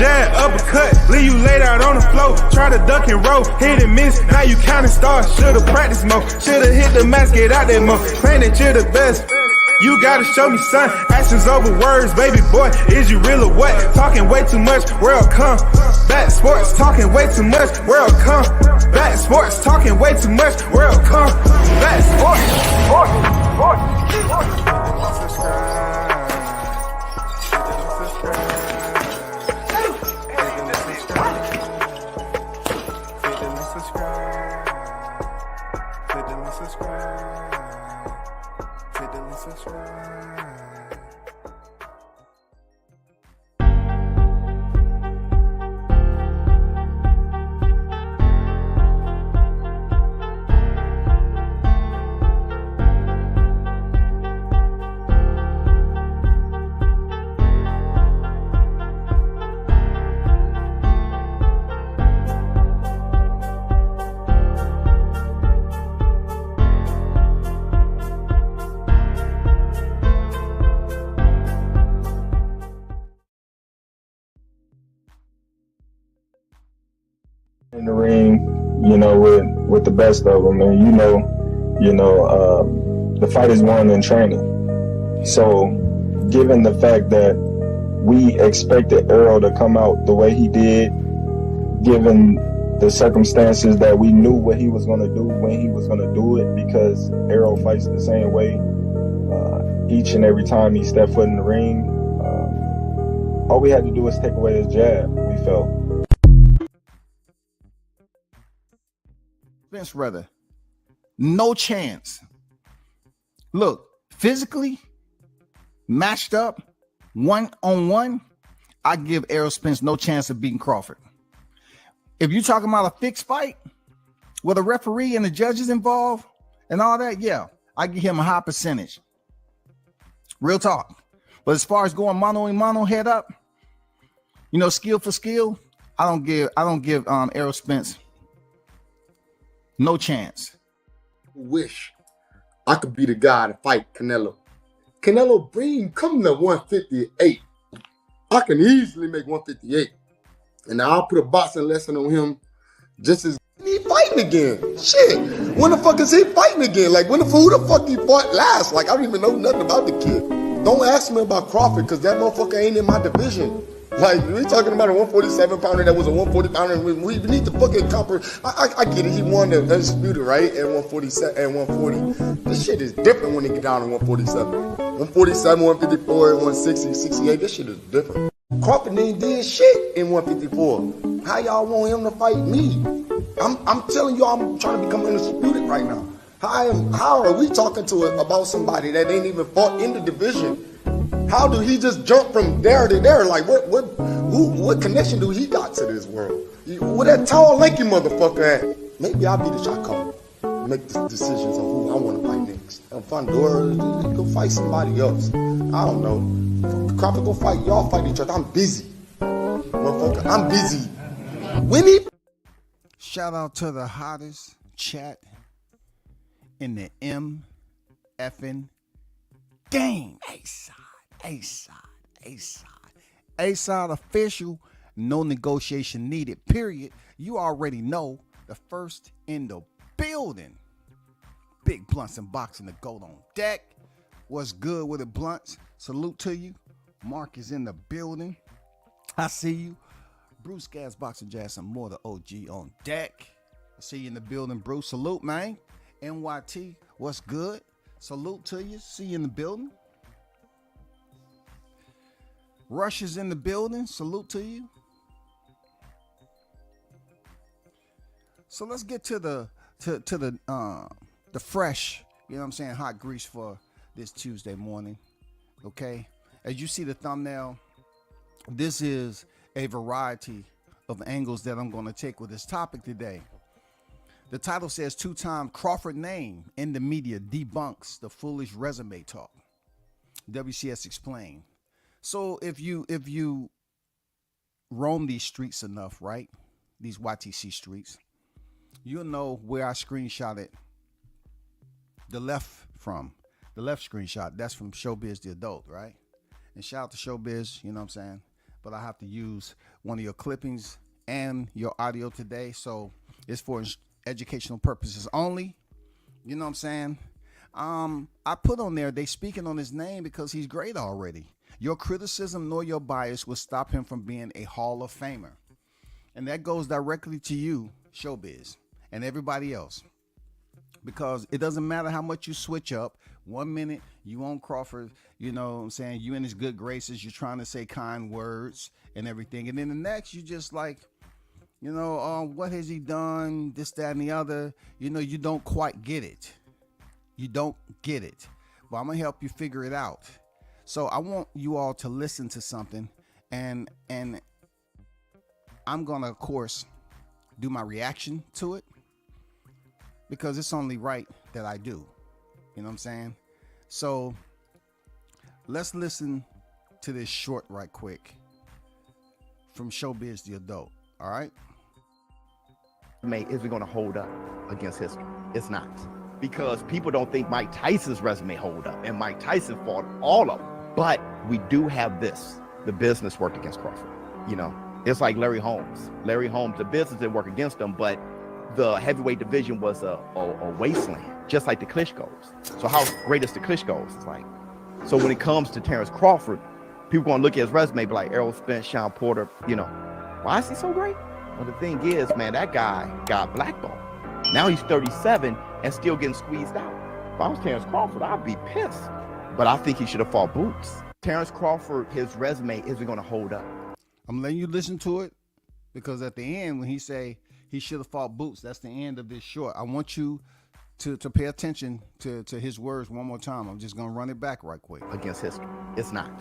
jab, uppercut, leave you laid out on the floor. Try to duck and roll, hit and miss, now you counting stars. Should've practiced more, should've hit the mask, get out there more. Claim that you're the best. You gotta show me, son. Actions over words, baby boy. Is you real or what? Talking way too much, world come. Back sports, talking way too much, world come. Back sports, talking way too much, world come. Back in the ring, you know, with the best of them, and the fight is won in training. So, given the fact that we expected Errol to come out the way he did, given the circumstances that we knew what he was going to do when he was going to do it, because Errol fights the same way each and every time he stepped foot in the ring. All we had to do was take away his jab, we felt. Spence brother, no chance. Look, physically matched up, 1-on-1, I give Errol Spence no chance of beating Crawford. If you're talking about a fixed fight with a referee and the judges involved and all that, yeah, I give him a high percentage. Real talk. But as far as going mano a mano, head up, skill for skill, I don't give Errol Spence no chance. Wish I could be the guy to fight Canelo. Canelo, come to 158. I can easily make 158. And I'll put a boxing lesson on him just as he fighting again. Shit. When the fuck is he fighting again? Like, who the fuck he fought last? Like, I don't even know nothing about the kid. Don't ask me about Crawford, because that motherfucker ain't in my division. Like, we talking about a 147 pounder that was a 140 pounder. We need to fucking comprehend. I get it. He won the undisputed, right? At 147 and 140. This shit is different when they get down to 147. 147, 154, 160, 68. This shit is different. Crawford ain't did shit in 154. How y'all want him to fight me? I'm telling you, I'm trying to become undisputed right now. How are we talking about somebody that ain't even fought in the division? How do he just jump from there to there? Like, what connection do he got to this world? Where that tall, lanky motherfucker at? Maybe I'll be the shot caller. Make the decisions on who I want to fight next. Fondora, go fight somebody else. I don't know. Crawford, go fight. Y'all fight each other. I'm busy. Motherfucker, I'm busy. Winnie. Shout out to the hottest chat in the MFing game. A-side official, no negotiation needed, period. You already know the first in the building. Big Blunts and Boxing, the gold on deck. What's good with it, Blunts? Salute to you. Mark is in the building. I see you. Bruce Gas, Boxing Jazz, and more, the OG on deck. I see you in the building, Bruce. Salute, man. NYT, what's good? Salute to you. See you in the building. Rush is in the building. Salute to you. So let's get to the fresh, hot grease for this Tuesday morning. Okay, as you see the thumbnail, this is a variety of angles that I'm going to take with this topic today. The title says, two-time Crawford name in the media debunks the foolish resume talk. WCS explained. So if you roam these streets enough, right? These YTC streets, you'll know where I screenshotted the left from. The left screenshot, that's from Showbiz the Adult, right? And shout out to Showbiz, you know what I'm saying? but I have to use one of your clippings and your audio today. So it's for educational purposes only. You know what I'm saying? I put on there, they speaking on his name because he's great already. Your criticism nor your bias will stop him from being a Hall of Famer. And that goes directly to you, Showbiz, and everybody else. Because it doesn't matter how much you switch up. 1 minute you on Crawford, you know what I'm saying, you in his good graces, you're trying to say kind words and everything. And then the next, you just like, you know, what has he done? This, that, and the other. You know, you don't quite get it. You don't get it. But I'm going to help you figure it out. So I want you all to listen to something. And I'm going to, of course, do my reaction to it. Because it's only right that I do. You know what I'm saying? So let's listen to this short right quick from Showbiz the Adult. All right? Is it going to hold up against history? It's not. Because people don't think Mike Tyson's resume hold up. And Mike Tyson fought all of them. But we do have this. The business worked against Crawford. You know, it's like Larry Holmes. Larry Holmes, the business didn't work against him, but the heavyweight division was a wasteland, just like the Klitschko's. So how great is the Klitschko's? It's like, so when it comes to Terrence Crawford, people going to look at his resume, be like Errol Spence, Sean Porter, you know, why is he so great? Well, the thing is, man, that guy got blackballed. Now he's 37 and still getting squeezed out. If I was Terrence Crawford, I'd be pissed. But I think he should have fought Boots. Terrence Crawford, his resume isn't going to hold up. I'm letting you listen to it because at the end, when he say he should have fought Boots, that's the end of this short. I want you to pay attention to his words one more time. I'm just going to run it back right quick. Against history. It's not.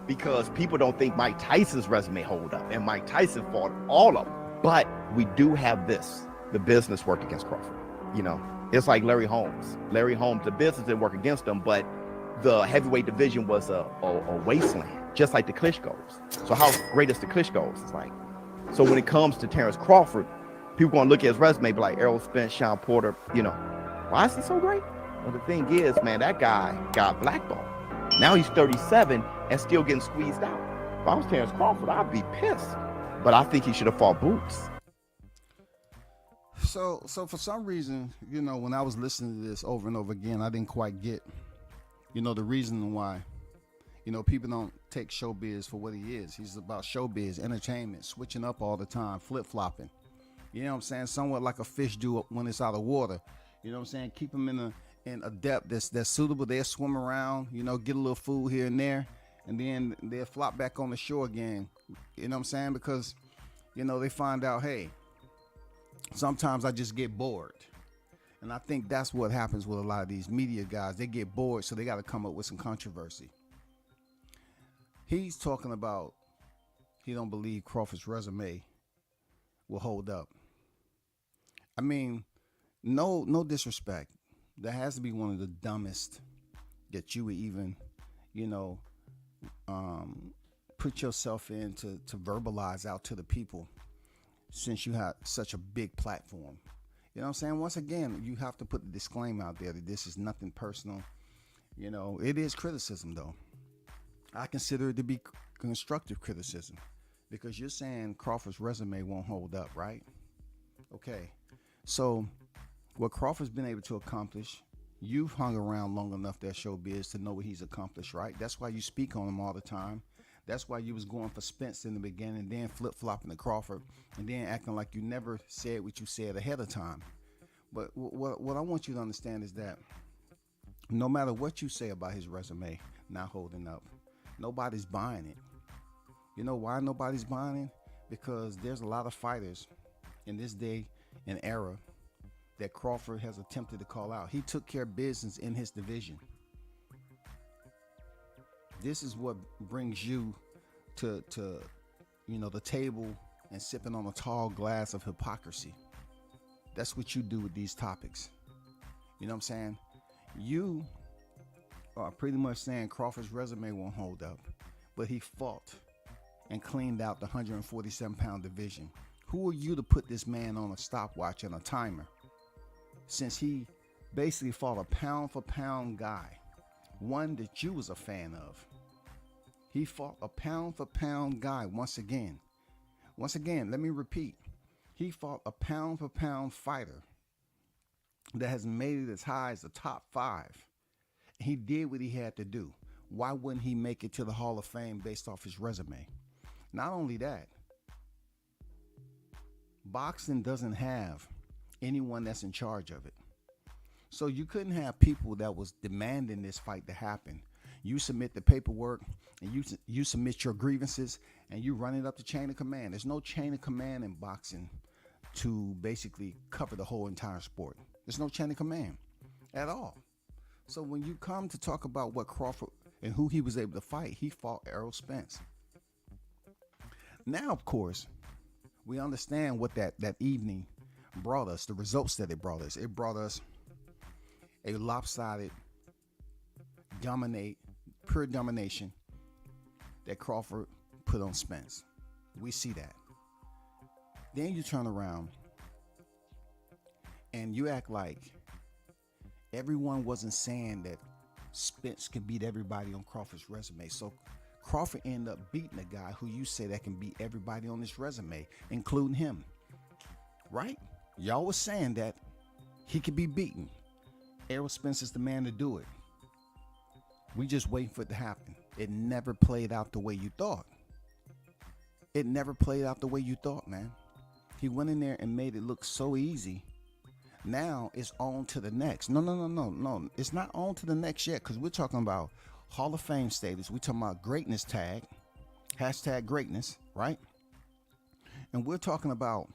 Because people don't think Mike Tyson's resume hold up. And Mike Tyson fought all of them. But we do have this. The business worked against Crawford. You know, it's like Larry Holmes. Larry Holmes, the business didn't work against him, but the heavyweight division was a wasteland, just like the Klitschko's. So how great is the Klitschko's? It's like, so when it comes to Terrence Crawford, people going to look at his resume, be like Errol Spence, Sean Porter, you know, why is he so great? Well, the thing is, man, that guy got blackballed. Now he's 37 and still getting squeezed out. If I was Terrence Crawford, I'd be pissed. But I think he should have fought Boots. So for some reason, you know, when I was listening to this over and over again, I didn't quite get, you know, the reason why, you know, people don't take Showbiz for what he is. He's about showbiz, entertainment, switching up all the time, flip-flopping. You know what I'm saying? Somewhat like a fish do when it's out of water. You know what I'm saying? Keep them in a depth that's suitable. They'll swim around, you know, get a little food here and there, and then they'll flop back on the shore again. You know what I'm saying? Because, you know, they find out, hey, sometimes I just get bored. And I think that's what happens with a lot of these media guys. They get bored, so they got to come up with some controversy. He's talking about he don't believe Crawford's resume will hold up. I mean, no disrespect. That has to be one of the dumbest that you would even, you know, put yourself in to verbalize out to the people, since you have such a big platform. You know what I'm saying? Once again, you have to put the disclaimer out there that this is nothing personal. You know, it is criticism, though. I consider it to be constructive criticism because you're saying Crawford's resume won't hold up, right? Okay. So what Crawford's been able to accomplish, you've hung around long enough that Showbiz to know what he's accomplished, right? That's why you speak on him all the time. That's why you was going for Spence in the beginning, then flip-flopping to Crawford, and then acting like you never said what you said ahead of time. But what I want you to understand is that no matter what you say about his resume not holding up, nobody's buying it. You know why nobody's buying it? Because there's a lot of fighters in this day and era that Crawford has attempted to call out. He took care of business in his division. This is what brings you to you know, the table and sipping on a tall glass of hypocrisy. That's what you do with these topics. You know what I'm saying? You are pretty much saying Crawford's resume won't hold up, but he fought and cleaned out the 147-pound division. Who are you to put this man on a stopwatch and a timer, since he basically fought a pound-for-pound guy, one that you was a fan of? He fought a pound for pound guy once again. Once again, let me repeat. He fought a pound for pound fighter that has made it as high as the top 5. He did what he had to do. Why wouldn't he make it to the Hall of Fame based off his resume? Not only that, boxing doesn't have anyone that's in charge of it. So you couldn't have people that was demanding this fight to happen. You submit the paperwork and you submit your grievances and you run it up the chain of command. There's no chain of command in boxing to basically cover the whole entire sport. There's no chain of command at all. So when you come to talk about what Crawford and who he was able to fight, he fought Errol Spence. Now, of course, we understand what that evening brought us, the results that it brought us. It brought us a lopsided, pure domination that Crawford put on Spence. We see that. Then you turn around and you act like everyone wasn't saying that Spence could beat everybody on Crawford's resume. So Crawford ended up beating a guy who you say that can beat everybody on this resume, including him. Right? Y'all was saying that he could be beaten. Errol Spence is the man to do it. We just waiting for it to happen. It never played out the way you thought. It never played out the way you thought, man. He went in there and made it look so easy. Now it's on to the next. No. It's not on to the next yet, because we're talking about Hall of Fame status. We're talking about greatness tag, #greatness, right? And we're talking about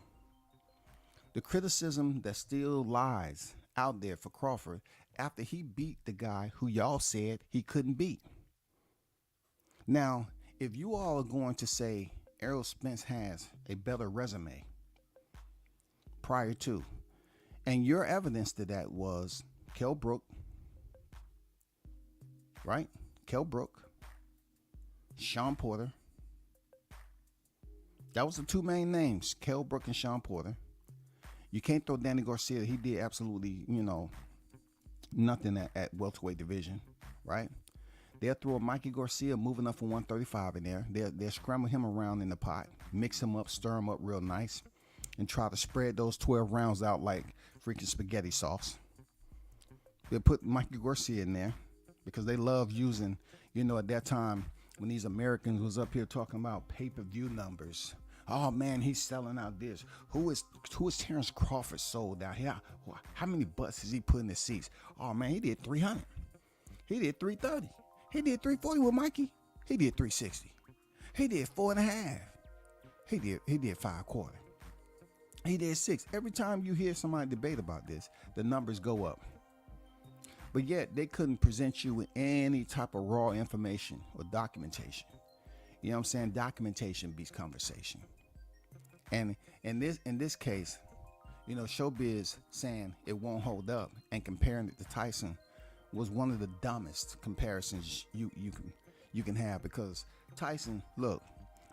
the criticism that still lies out there for Crawford after he beat the guy who y'all said he couldn't beat. Now, if you all are going to say Errol Spence has a better resume prior to, and your evidence to that was Kell Brook, right? Kell Brook, Sean Porter. That was the 2 main names, Kell Brook and Sean Porter. You can't throw Danny Garcia. He did absolutely, nothing at welterweight division, right? They'll throw a Mikey Garcia moving up from 135 in there. They'll scramble him around in the pot, mix him up, stir him up real nice, and try to spread those 12 rounds out like freaking spaghetti sauce. They'll put Mikey Garcia in there because they love using, at that time when these Americans was up here talking about pay-per-view numbers. Oh man, he's selling out this. Who is Terrence Crawford sold out here? How many butts has he put in the seats? Oh man, he did 300. He did 330. He did 340 with Mikey. He did 360. He did 4.5. He did 5.25. He did 6. Every time you hear somebody debate about this, the numbers go up. But yet they couldn't present you with any type of raw information or documentation. You know what I'm saying? Documentation beats conversation. And in this case, Showbiz saying it won't hold up and comparing it to Tyson was one of the dumbest comparisons you can have, because Tyson, look,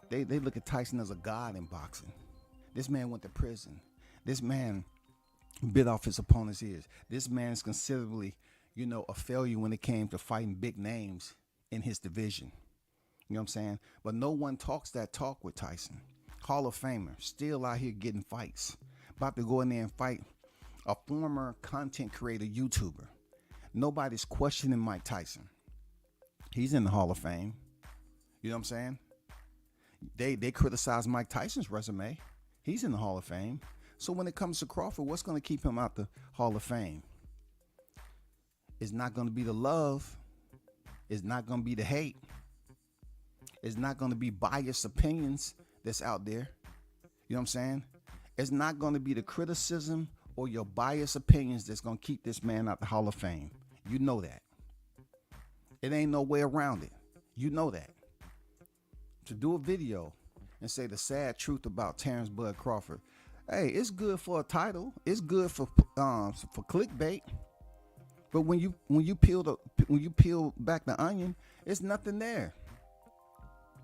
they look at Tyson as a god in boxing. This man went to prison. This man bit off his opponent's ears. This man is considerably, a failure when it came to fighting big names in his division. You know what I'm saying? But no one talks that talk with Tyson. Hall of Famer, still out here getting fights. About to go in there and fight a former content creator, YouTuber. Nobody's questioning Mike Tyson. He's in the Hall of Fame. You know what I'm saying? They criticize Mike Tyson's resume. He's in the Hall of Fame. So when it comes to Crawford, what's going to keep him out the Hall of Fame? It's not going to be the love. It's not going to be the hate. It's not going to be biased opinions that's out there. You know what I'm saying? It's not going to be the criticism or your biased opinions that's going to keep this man out the Hall of Fame. You know that. It ain't no way around it. You know that. To do a video and say the sad truth about Terrence Bud Crawford, hey, it's good for a title. It's good for clickbait. But when you peel back the onion, it's nothing there.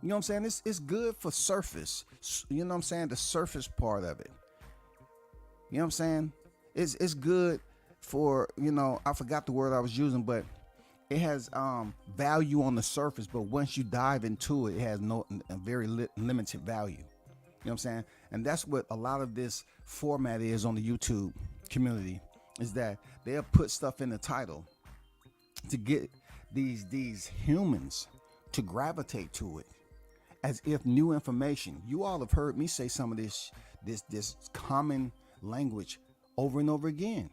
You know what I'm saying? It's good for surface. You know what I'm saying? The surface part of it. You know what I'm saying? It's good for, I forgot the word I was using, but value on the surface, but once you dive into it, it has a very limited value. You know what I'm saying? And that's what a lot of this format is on the YouTube community, is that they'll put stuff in the title to get these humans to gravitate to it as if new information. You all have heard me say some of this common language over and over again.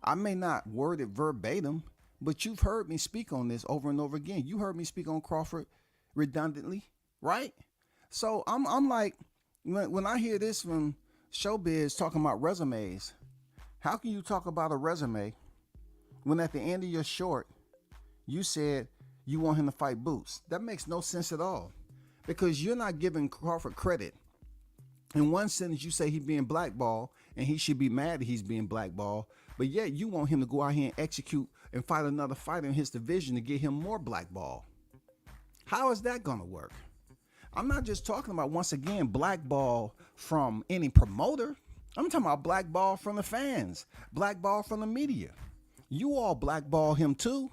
I may not word it verbatim, but you've heard me speak on this over and over again. You heard me speak on Crawford redundantly, right? So I'm like, when I hear this from Showbiz talking about resumes, how can you talk about a resume when at the end of your short, you said you want him to fight Boots? That makes no sense at all, because you're not giving Crawford credit. In one sentence, you say he's being blackballed and he should be mad that he's being blackballed, but yet you want him to go out here and execute and fight another fighter in his division to get him more blackball. How is that going to work? I'm not just talking about, once again, blackball from any promoter. I'm talking about blackball from the fans, blackball from the media. You all blackball him too.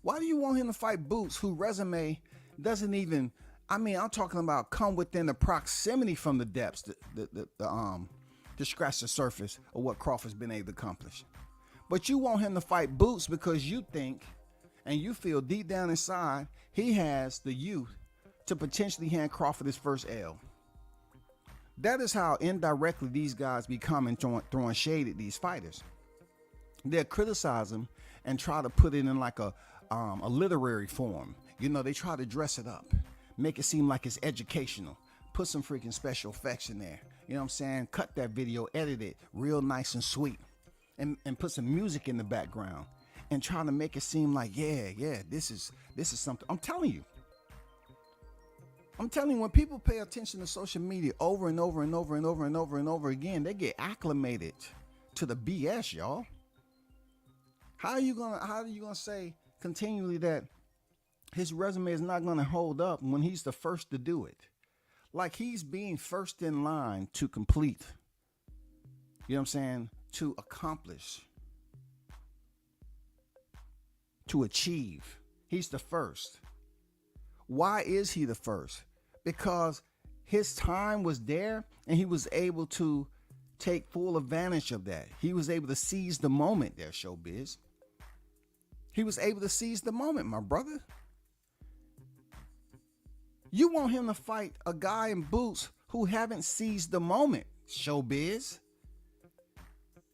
Why do you want him to fight Boots, who resume doesn't even, I'm talking about come within the proximity from the depths to scratch the surface of what Crawford's been able to accomplish. But you want him to fight Boots because you think and you feel deep down inside he has the youth to potentially hand Crawford his first L. That is how indirectly these guys be coming, throwing shade at these fighters. They'll criticize them and try to put it in like a literary form. You know, they try to dress it up, make it seem like it's educational, put some freaking special effects in there. You know what I'm saying? Cut that video, edit it real nice and sweet, and put some music in the background and trying to make it seem like, yeah, this is something. I'm telling you, when people pay attention to social media over and over and over and over and over and over again, they get acclimated to the BS, y'all. How are you gonna say continually that his resume is not gonna hold up when he's the first to do it? Like he's being first in line to complete. You know what I'm saying? To accomplish. To achieve. He's the first. Why is he the first? Because his time was there and he was able to take full advantage of that. He was able to seize the moment there, Showbiz. He was able to seize the moment, my brother. You want him to fight a guy in Boots who haven't seized the moment, Showbiz.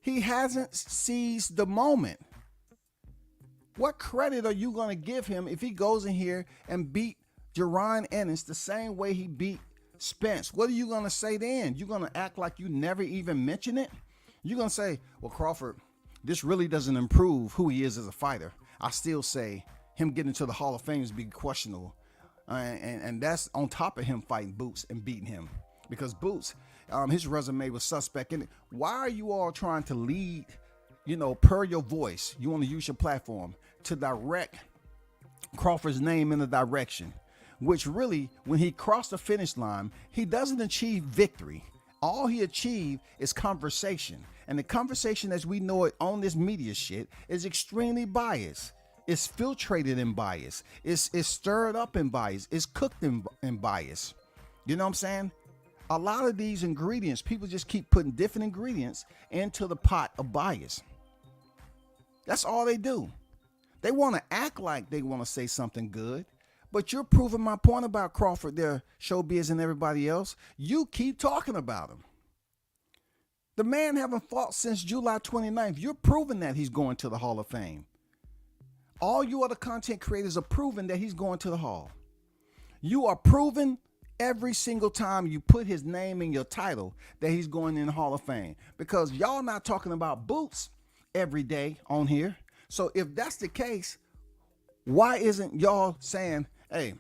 He hasn't seized the moment. What credit are you going to give him if he goes in here and beat Boots Ennis the same way he beat Spence? What are you going to say then? You're going to act like you never even mentioned it? You're going to say, well, Crawford, this really doesn't improve who he is as a fighter. I still say him getting to the Hall of Fame is be questionable. And that's on top of him fighting Boots and beating him. Because Boots, his resume was suspect in it. Why are you all trying to lead, per your voice? You want to use your platform to direct Crawford's name in a direction, which really, when he crossed the finish line, he doesn't achieve victory. All he achieved is conversation. And the conversation as we know it on this media shit is extremely biased. It's filtrated in bias. It's stirred up in bias. It's cooked in bias. You know what I'm saying? A lot of these ingredients, people just keep putting different ingredients into the pot of bias. That's all they do. They want to act like they want to say something good, but you're proving my point about Crawford there, Showbiz and everybody else. You keep talking about him. The man haven't fought since July 29th. You're proving that he's going to the Hall of Fame. All you other content creators are proving that he's going to the Hall. You are proving every single time you put his name in your title that he's going in the Hall of Fame, because y'all not talking about Boots every day on here. So if that's the case, why isn't y'all saying, hey,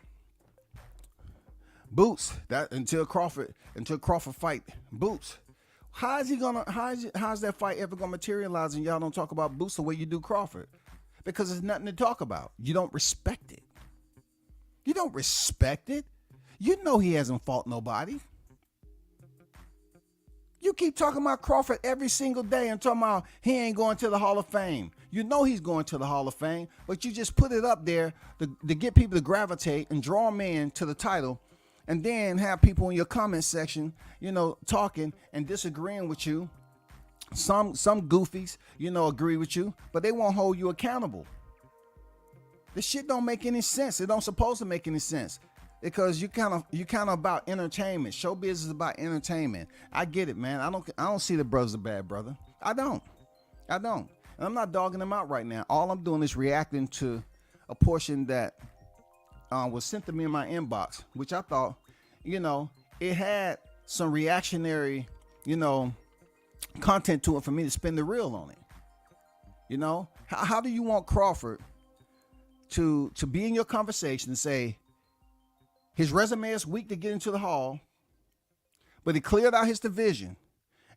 Boots, that until Crawford fight Boots, how's that fight ever gonna materialize and y'all don't talk about Boots the way you do Crawford? Because there's nothing to talk about. You don't respect it. You don't respect it. You know he hasn't fought nobody. You keep talking about Crawford every single day and talking about he ain't going to the Hall of Fame. You know he's going to the Hall of Fame, but you just put it up there to get people to gravitate and draw them in to the title, and then have people in your comment section, you know, talking and disagreeing with you. Some goofies, you know, agree with you, but they won't hold you accountable. This shit don't make any sense. It don't supposed to make any sense. Because you kind of about entertainment. Showbiz is about entertainment. I get it, man. I don't see the brother's a bad brother. I don't. And I'm not dogging him out right now. All I'm doing is reacting to a portion that was sent to me in my inbox, which I thought, you know, it had some reactionary, you know, content to it for me to spin the reel on it. You know, how do you want Crawford to be in your conversation and say his resume is weak to get into the Hall, but he cleared out his division,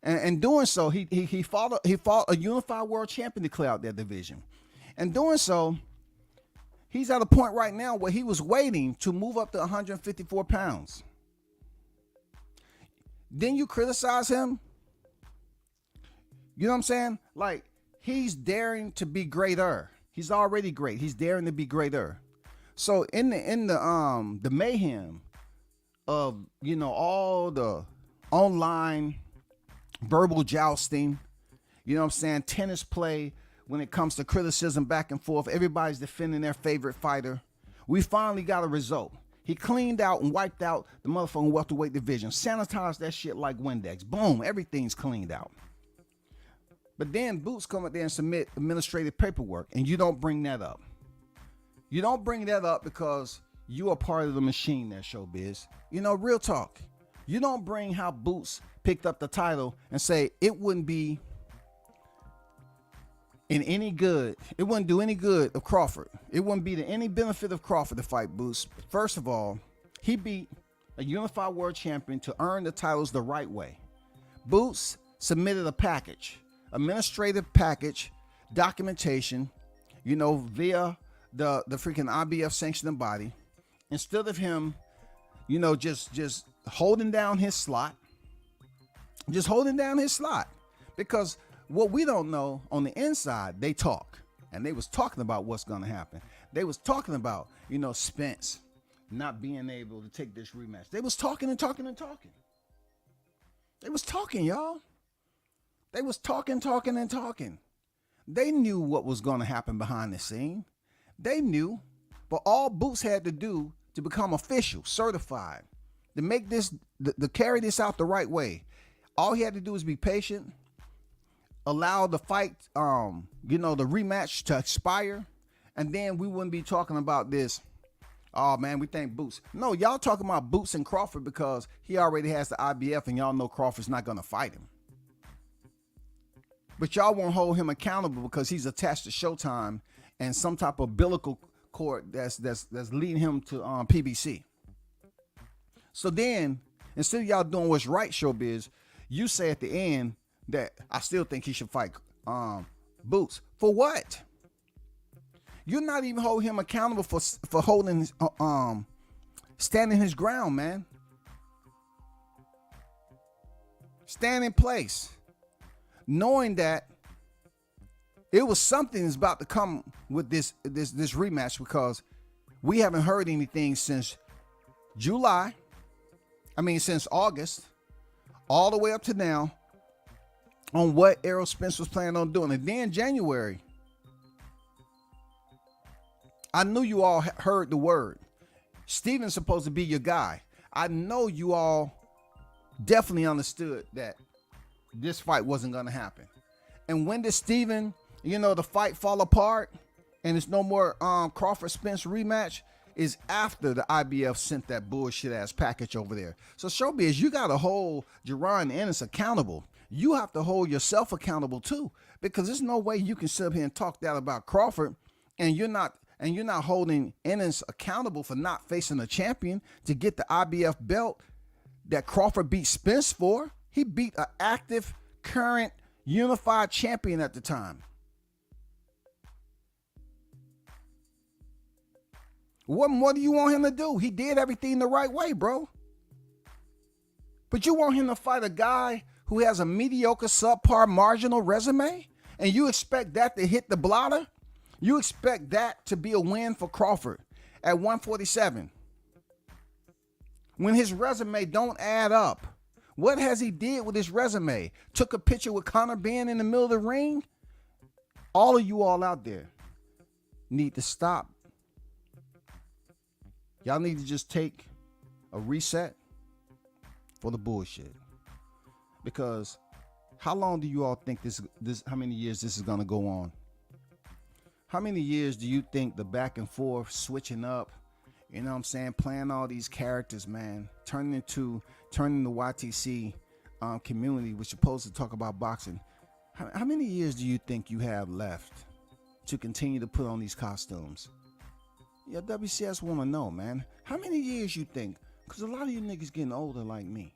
and doing so, he fought a unified world champion to clear out that division, and doing so, he's at a point right now where he was waiting to move up to 154 pounds. Then you criticize him. You know what I'm saying? Like, he's daring to be greater. He's already great. He's daring to be greater. So in the mayhem of, you know, all the online verbal jousting, you know what I'm saying, tennis play when it comes to criticism back and forth, everybody's defending their favorite fighter. We finally got a result. He cleaned out and wiped out the motherfucking welterweight division, sanitized that shit like Windex. Boom, everything's cleaned out. But then Boots come up there and submit administrative paperwork, and you don't bring that up. You don't bring that up because you are part of the machine there, Showbiz. You know, real talk. You don't bring how Boots picked up the title and say it wouldn't be in any good. It wouldn't do any good of Crawford. It wouldn't be to any benefit of Crawford to fight Boots. First of all, he beat a unified world champion to earn the titles the right way. Boots submitted a package, administrative package, documentation, you know, via the freaking IBF sanctioning body, instead of him, you know, just holding down his slot, because what we don't know on the inside, they talk, and they was talking about what's going to happen. They was talking about, you know, Spence not being able to take this rematch. They was talking and talking and talking. They was talking, y'all. They was talking and talking. They knew what was going to happen behind the scene. They knew, but all Boots had to do to become official, certified, to make this, to carry this out the right way, all he had to do was be patient, allow the fight, you know, the rematch to expire, and then we wouldn't be talking about this. Oh man, we think Boots. No, y'all talking about Boots and Crawford because he already has the IBF, and y'all know Crawford's not gonna fight him. But y'all won't hold him accountable because he's attached to Showtime and some type of umbilical cord that's leading him to PBC. So then, instead of y'all doing what's right, Showbiz, you say at the end that I still think he should fight Boots. For what? You're not even holding him accountable for holding standing his ground, man. Stand in place, knowing that it was something that's about to come with this rematch, because we haven't heard anything since since August, all the way up to now, on what Errol Spence was planning on doing. And then January, I knew you all heard the word. Steven's supposed to be your guy. I know you all definitely understood that this fight wasn't going to happen. And when did Steven, you know, the fight fall apart and it's no more Crawford Spence rematch? Is after the IBF sent that bullshit ass package over there. So Showbiz, you got to hold Boots Ennis accountable. You have to hold yourself accountable too, because there's no way you can sit up here and talk that about Crawford and you're not holding Ennis accountable for not facing a champion to get the IBF belt that Crawford beat Spence for. He beat an active, current, unified champion at the time. What more do you want him to do? He did everything the right way, bro. But you want him to fight a guy who has a mediocre, subpar, marginal resume, and you expect that to hit the blotter? You expect that to be a win for Crawford at 147 when his resume don't add up? What has he did with his resume? Took a picture with Conor being in the middle of the ring? All of you all out there need to stop. Y'all need to just take a reset for the bullshit. Because how long do you all think this how many years this is going to go on? How many years do you think the back and forth, switching up, you know what I'm saying, playing all these characters, man, turning the YTC community, which is supposed to talk about boxing, how many years do you think you have left to continue to put on these costumes? Yeah, WCS want to know, man. How many years you think? Because a lot of you niggas getting older like me.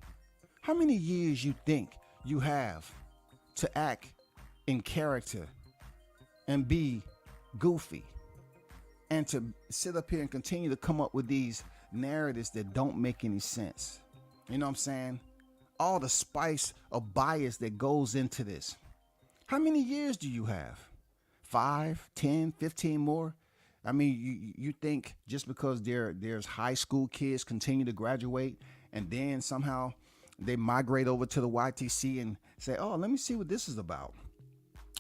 How many years you think you have to act in character and be goofy and to sit up here and continue to come up with these narratives that don't make any sense? You know what I'm saying? All the spice of bias that goes into this. How many years do you have? 5, 10, 15 more? I mean, you think just because there's high school kids continue to graduate and then somehow they migrate over to the YTC and say, oh, let me see what this is about.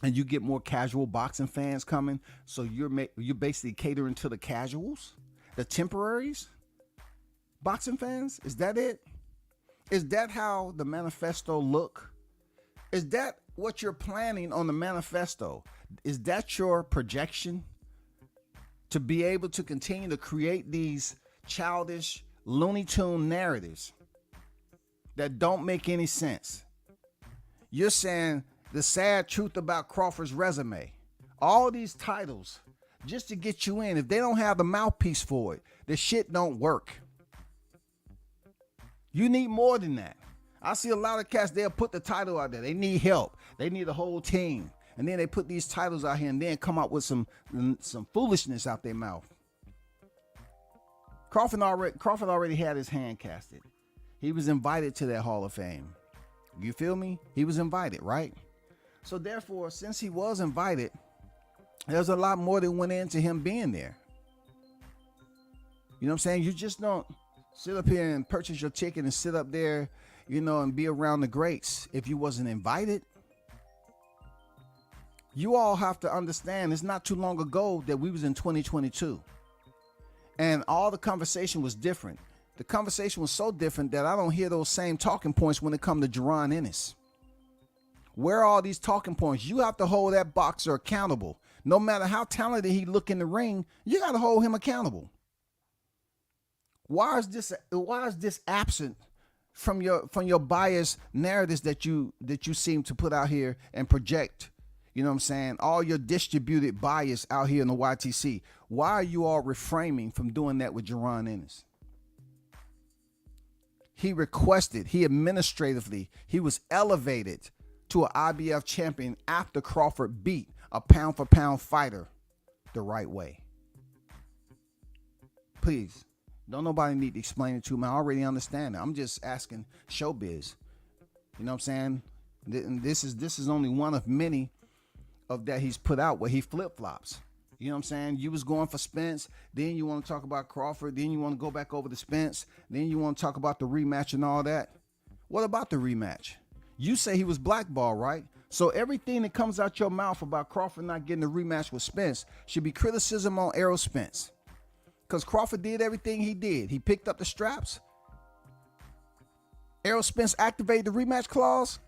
And you get more casual boxing fans coming. So you're basically catering to the casuals, the temporaries, boxing fans. Is that it? Is that how the manifesto look? Is that what you're planning on the manifesto? Is that your projection? To be able to continue to create these childish Looney Tune narratives that don't make any sense. You're saying the sad truth about Crawford's resume. All these titles just to get you in. If they don't have the mouthpiece for it, the shit don't work. You need more than that. I see a lot of cats, they'll put the title out there. They need help. They need a whole team. And then they put these titles out here and then come out with some foolishness out their mouth. Crawford already had his hand casted. He was invited to that Hall of Fame. You feel me? He was invited, right? So therefore, since he was invited, there's a lot more that went into him being there. You know what I'm saying? You just don't sit up here and purchase your ticket and sit up there, you know, and be around the greats if you wasn't invited. You all have to understand, it's not too long ago that we was in 2022. And all the conversation was different. The conversation was so different that I don't hear those same talking points when it comes to Boots Ennis. Where are all these talking points? You have to hold that boxer accountable. No matter how talented he look in the ring, you got to hold him accountable. Why is this absent from your biased narratives that you seem to put out here and project? You know what I'm saying? All your distributed bias out here in the YTC. Why are you all refraining from doing that with Boots Ennis? He requested, he was elevated to an IBF champion after Crawford beat a pound for pound fighter the right way. Please, don't nobody need to explain it to me. I already understand it. I'm just asking showbiz. You know what I'm saying? This is only one of many of that he's put out where he flip-flops. You know what I'm saying? You was going for Spence, then you want to talk about Crawford, then you want to go back over to Spence, then you want to talk about the rematch and all that. What about the rematch? You say he was blackballed, right? So everything that comes out your mouth about Crawford not getting a rematch with Spence should be criticism on Errol Spence. Because Crawford did everything he did. He picked up the straps. Errol Spence activated the rematch clause.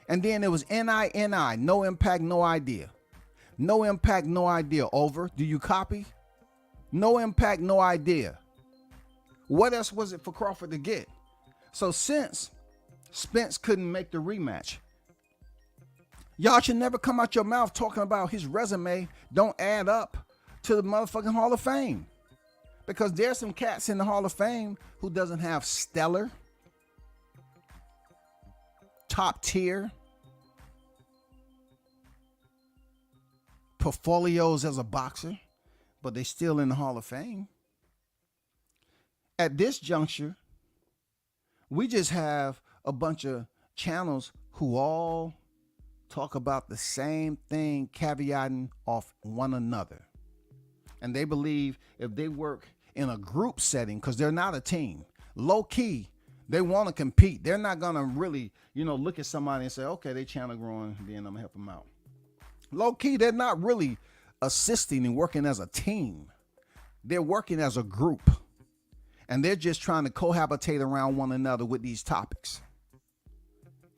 And then it was NI, no impact, no idea. No impact, no idea. Over. Do you copy? No impact, no idea. What else was it for Crawford to get? So since Spence couldn't make the rematch, y'all should never come out your mouth talking about his resume don't add up to the motherfucking Hall of Fame. Because there's some cats in the Hall of Fame who doesn't have stellar, top tier portfolios as a boxer, but they still in the Hall of Fame. At this juncture, we just have a bunch of channels who all talk about the same thing, caveating off one another. And they believe if they work in a group setting, because they're not a team, low key, they want to compete. They're not going to really, look at somebody and say, okay, they channel growing, then I'm going to help them out. Low key, they're not really assisting and working as a team. They're working as a group. And they're just trying to cohabitate around one another with these topics.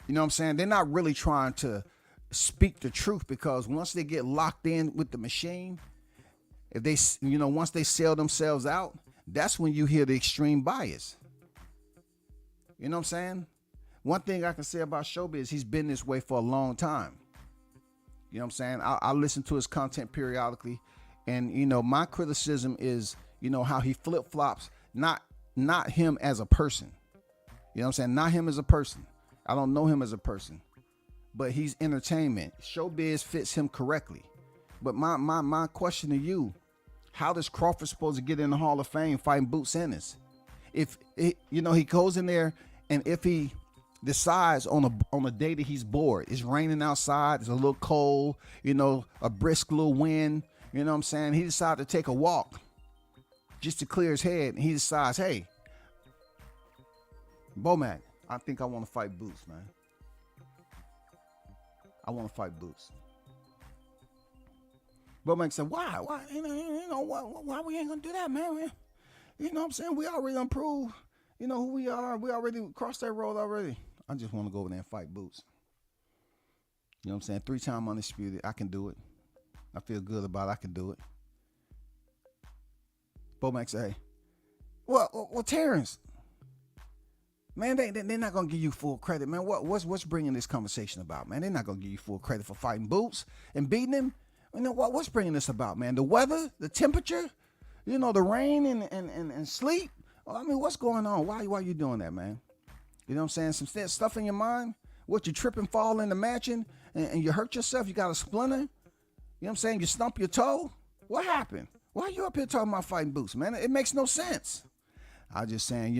You know what I'm saying? They're not really trying to speak the truth, because once they get locked in with the machine, if they, once they sell themselves out, that's when you hear the extreme bias. You know what I'm saying? One thing I can say about Showbiz, he's been this way for a long time. You know what I'm saying? I listen to his content periodically, and my criticism is, how he flip-flops, not him as a person. You know what I'm saying? Not him as a person. I don't know him as a person, but he's entertainment. Showbiz fits him correctly. But my question to you, how does Crawford supposed to get in the Hall of Fame fighting Boots Ennis? If he goes in there, and if he decides on a day that he's bored, it's raining outside, it's a little cold, a brisk little wind, you know what I'm saying? He decided to take a walk just to clear his head, and he decides, hey, Bomac, I think I want to fight Boots, man. I want to fight Boots. Bomac said, why? Why? Why we ain't gonna do that, man? You know what I'm saying? We already improved, who we are. We already crossed that road already. I just want to go over there and fight Boots. You know what I'm saying? 3-time undisputed. I can do it. I feel good about it. I can do it. Bomac said, hey, well, Terrence, man, they're not gonna give you full credit, man. What's bringing this conversation about, man? They're not gonna give you full credit for fighting Boots and beating him. What's bringing this about, man? The weather, the temperature, the rain and sleep. Well, I mean, what's going on? Why you doing that, man? You know what I'm saying? Some stuff in your mind. What, you trip and fall in the matching and you hurt yourself? You got a splinter? You know what I'm saying? You stump your toe? What happened? Why are you up here talking about fighting Boots, man? It makes no sense. I just saying,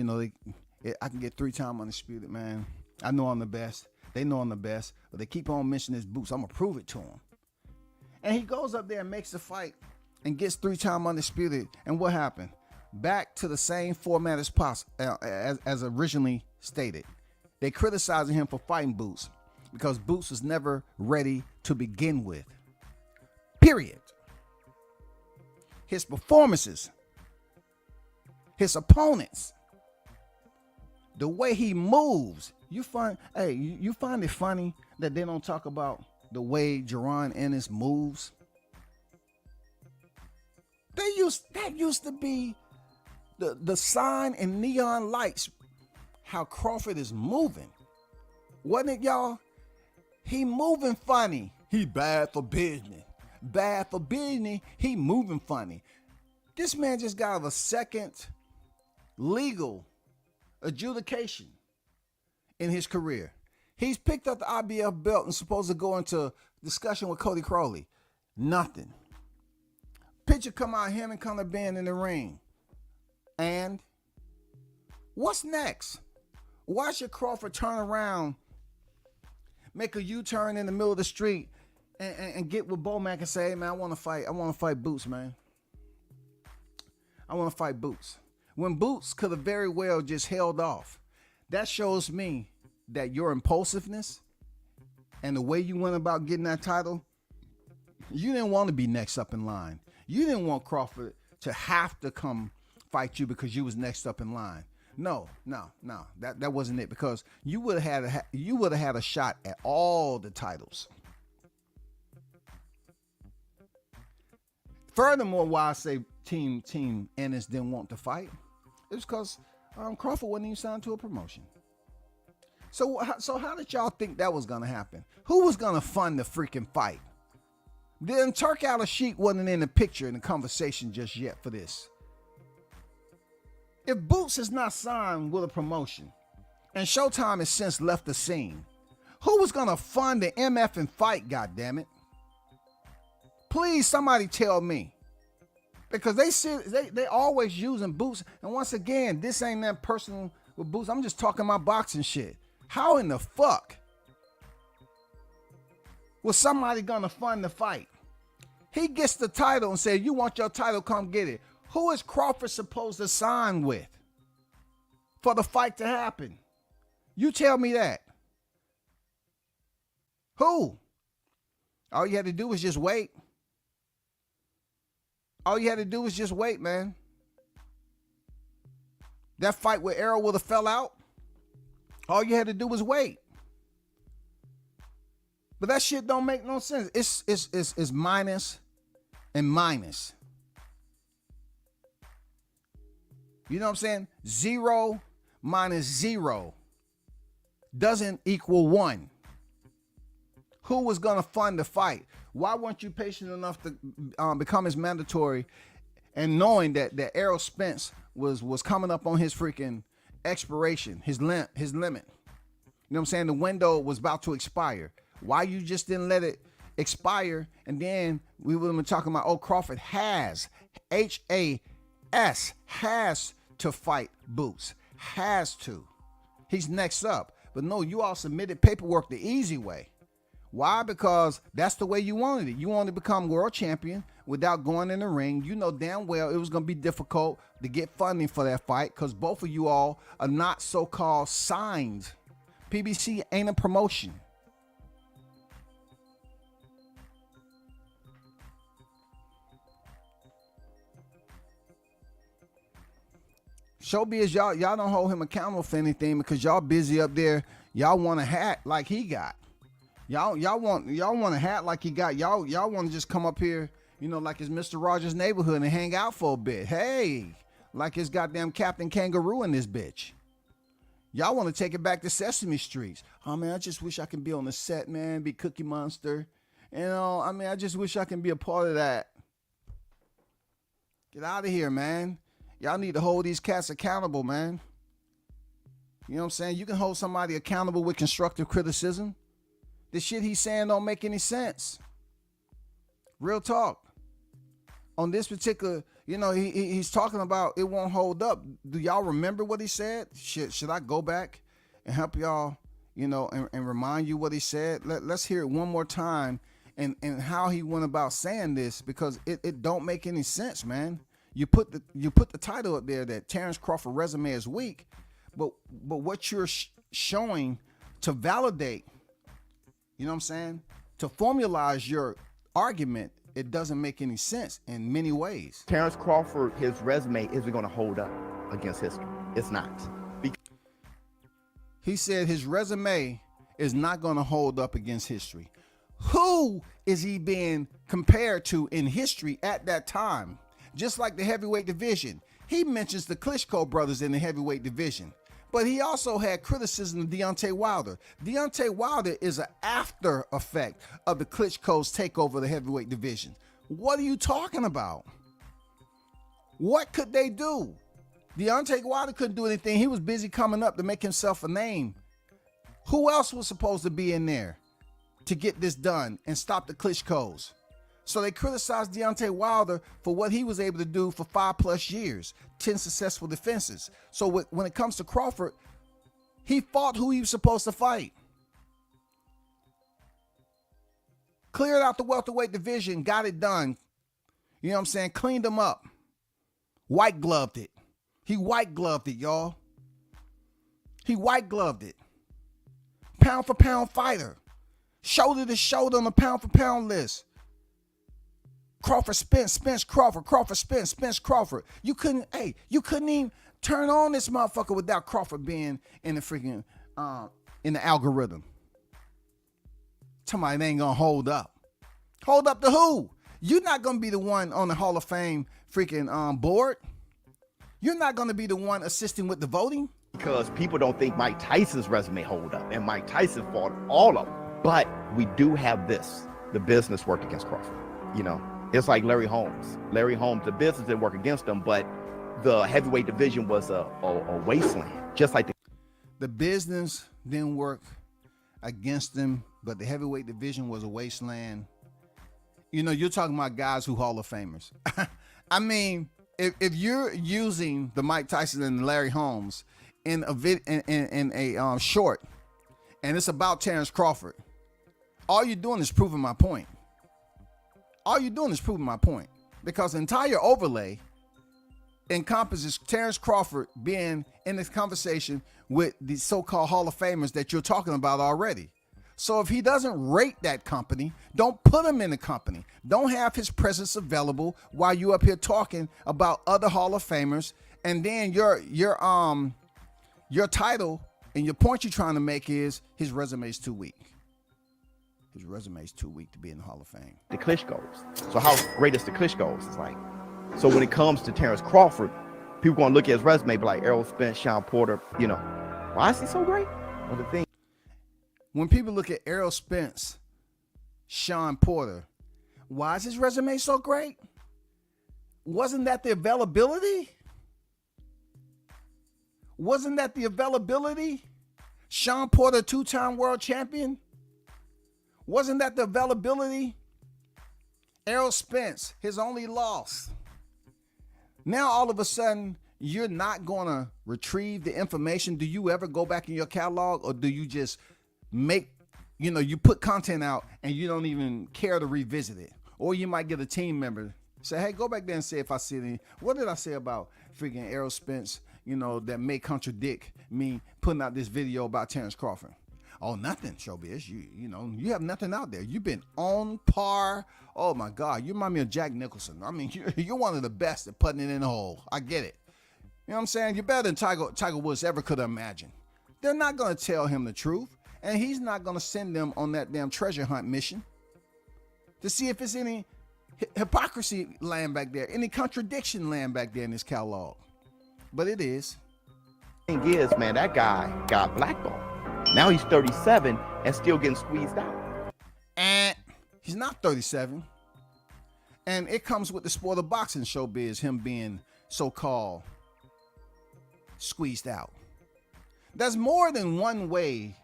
I can get 3-time undisputed, man. I know I'm the best. They know I'm the best. But they keep on mentioning this Boots. I'm going to prove it to them. And he goes up there and makes the fight and gets 3-time undisputed. And what happened? Back to the same format as originally stated. They criticizing him for fighting Boots because Boots was never ready to begin with. Period. His performances, his opponents, the way he moves. You find it funny that they don't talk about the way Boots Ennis moves? That used to be the sign in neon lights, how Crawford is moving. Wasn't it, y'all? He moving funny. He bad for business. Bad for business. He moving funny. This man just got a second legal adjudication in his career. He's picked up the IBF belt and supposed to go into discussion with Cody Crowley. Nothing. Picture come out, him and Conor Benn in the ring. And what's next? Why should Crawford turn around, make a U-turn in the middle of the street, and get with Bomac and say, hey, man, I want to fight Boots, man. I want to fight Boots. When Boots could have very well just held off. That shows me that your impulsiveness and the way you went about getting that title, you didn't want to be next up in line. You didn't want Crawford to have to come fight you because you was next up in line. No. That wasn't it, because you would have had a shot at all the titles. Furthermore, why I say Team Ennis didn't want to fight, it's because Crawford wasn't even signed to a promotion. So how did y'all think that was gonna happen? Who was gonna fund the freaking fight? Then Turki Alalshikh wasn't in the picture in the conversation just yet for this. If Boots is not signed with a promotion and Showtime has since left the scene, who was gonna fund the MF and fight, goddammit? Please, somebody tell me. Because they always using Boots. And once again, this ain't that personal with Boots. I'm just talking my boxing shit. How in the fuck was somebody gonna fund the fight? He gets the title and said, you want your title, come get it. Who is Crawford supposed to sign with for the fight to happen? You tell me that. Who? All you had to do was just wait. All you had to do was just wait, man. That fight with Errol would have fell out. All you had to do was wait. But that shit don't make no sense. It's minus and minus. You know what I'm saying? 0 minus 0 doesn't equal 1. Who was going to fund the fight? Why weren't you patient enough to become his mandatory and knowing that Errol Spence was coming up on his freaking expiration, his limit? You know what I'm saying? The window was about to expire. Why you just didn't let it expire? And then we would have been talking about, oh, Crawford has, H-A-S, has to fight Boots. Has to. He's next up. But no, you all submitted paperwork the easy way. Why? Because that's the way you wanted it. You wanted to become world champion without going in the ring. You know damn well it was going to be difficult to get funding for that fight because both of you all are not so-called signed. PBC ain't a promotion. Showbiz, y'all don't hold him accountable for anything because y'all busy up there. Y'all want a hat like he got. Y'all want a hat like he got. Y'all want to just come up here, you know, like it's Mr. Rogers' Neighborhood and hang out for a bit. Hey, like it's goddamn Captain Kangaroo in this bitch. Y'all want to take it back to Sesame Streets. Oh man, I just wish I could be on the set, man, be Cookie Monster. You know, I mean, I just wish I can be a part of that. Get out of here, man. Y'all need to hold these cats accountable, man. You know what I'm saying? You can hold somebody accountable with constructive criticism. The shit he's saying don't make any sense. Real talk. On this particular, you know, he's talking about it won't hold up. Do y'all remember what he said? Should I go back and help y'all, you know, and remind you what he said? Let's hear it one more time and how he went about saying this because it don't make any sense, man. You put the title up there that Terrence Crawford resume is weak, but what you're showing to validate, you know what I'm saying, to formalize your argument, it doesn't make any sense in many ways. Terrence Crawford, his resume isn't going to hold up against history. It's not. He said his resume is not going to hold up against history. Who is he being compared to in history at that time? Just like the heavyweight division. He mentions the Klitschko brothers in the heavyweight division. But he also had criticism of Deontay Wilder. Deontay Wilder is an after effect of the Klitschko's takeover of the heavyweight division. What are you talking about? What could they do? Deontay Wilder couldn't do anything. He was busy coming up to make himself a name. Who else was supposed to be in there to get this done and stop the Klitschko's? So they criticized Deontay Wilder for what he was able to do for 5+ years, 10 successful defenses. So when it comes to Crawford, he fought who he was supposed to fight. Cleared out the welterweight division, got it done. You know what I'm saying? Cleaned him up. White gloved it. He white gloved it, y'all. He white gloved it. Pound for pound fighter. Shoulder to shoulder on the pound for pound list. Crawford, Spence, Crawford, Spence, Crawford. You couldn't even turn on this motherfucker without Crawford being in the freaking, in the algorithm. Somebody ain't gonna hold up. Hold up to who? You're not gonna be the one on the Hall of Fame freaking board. You're not gonna be the one assisting with the voting. Because people don't think Mike Tyson's resume hold up, and Mike Tyson fought all of them. But we do have this. The business worked against Crawford, you know. It's like Larry Holmes. Larry Holmes, the business didn't work against him, but the heavyweight division was a wasteland, just like the business didn't work against him, but the heavyweight division was a wasteland. You know, you're talking about guys who Hall of Famers. I mean, if you're using the Mike Tyson and Larry Holmes in a short and it's about Terrence Crawford, all you're doing is proving my point. All you're doing is proving my point, because the entire overlay encompasses Terrence Crawford being in this conversation with the so-called Hall of Famers that you're talking about already. So if he doesn't rate that company, don't put him in the company. Don't have his presence available while you up here talking about other Hall of Famers, and then your title and your point you're trying to make is his resume is too weak. His resume is too weak to be in the Hall of Fame. The Klitschko's. So how great is the Klitschko's? It's like, so when it comes to Terrence Crawford, people gonna look at his resume, be like Errol Spence, Sean Porter, you know, why is he so great? Well, the thing. When people look at Errol Spence, Sean Porter, why is his resume so great? Wasn't that the availability? Wasn't that the availability? Sean Porter, 2-time world champion. Wasn't that the availability? Errol Spence, his only loss. Now all of a sudden, you're not going to retrieve the information. Do you ever go back in your catalog, or do you just make, you put content out and you don't even care to revisit it? Or you might get a team member say, hey, go back there and see if I see any. What did I say about freaking Errol Spence, that may contradict me putting out this video about Terrence Crawford? Oh, nothing, Showbiz. You have nothing out there. You've been on par. Oh my God, you remind me of Jack Nicholson. I mean, you're one of the best at putting it in the hole. I get it. You know what I'm saying? You're better than Tiger Woods ever could imagine. They're not going to tell him the truth, and he's not going to send them on that damn treasure hunt mission to see if it's any hypocrisy land back there, any contradiction land back there in this catalog. But it is. Thing is, man, that guy got blackballed. Now he's 37 and still getting squeezed out. And he's not 37. And it comes with the sport of boxing, Showbiz, him being so-called squeezed out. There's more than one way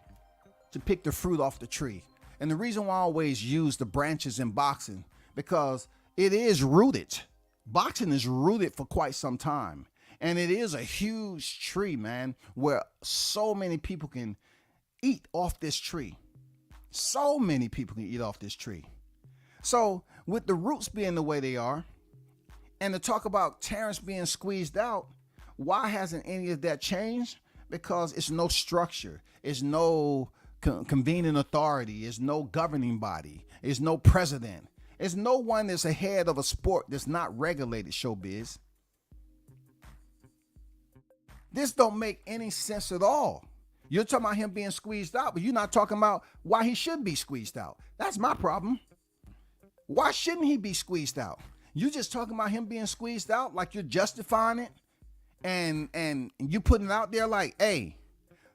to pick the fruit off the tree. And the reason why I always use the branches in boxing, because it is rooted. Boxing is rooted for quite some time. And it is a huge tree, man, where so many people can eat off this tree. So many people can eat off this tree. So with the roots being the way they are, and to talk about Terrence being squeezed out, why hasn't any of that changed? Because it's no structure. It's no convening authority. It's no governing body. It's no president. It's no one that's ahead of a sport that's not regulated, Showbiz. This don't make any sense at all. You're talking about him being squeezed out, but you're not talking about why he should be squeezed out. That's my problem. Why shouldn't he be squeezed out? You're just talking about him being squeezed out like you're justifying it, and you putting it out there like, hey,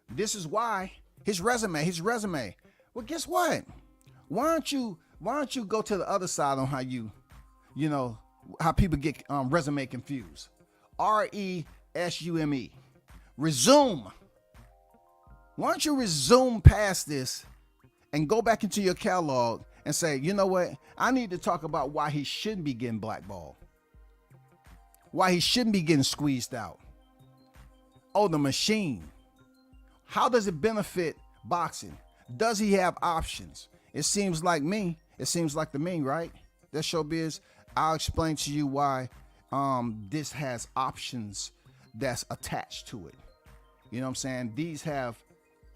this is why. His resume. Well, guess what? Why don't you go to the other side on how people get resume confused? RESUME. Resume. Why don't you resume past this and go back into your catalog and say, you know what? I need to talk about why he shouldn't be getting blackballed. Why he shouldn't be getting squeezed out. Oh, the machine. How does it benefit boxing? Does he have options? It seems like to me, right? That Showbiz. I'll explain to you why this has options that's attached to it. You know what I'm saying? These have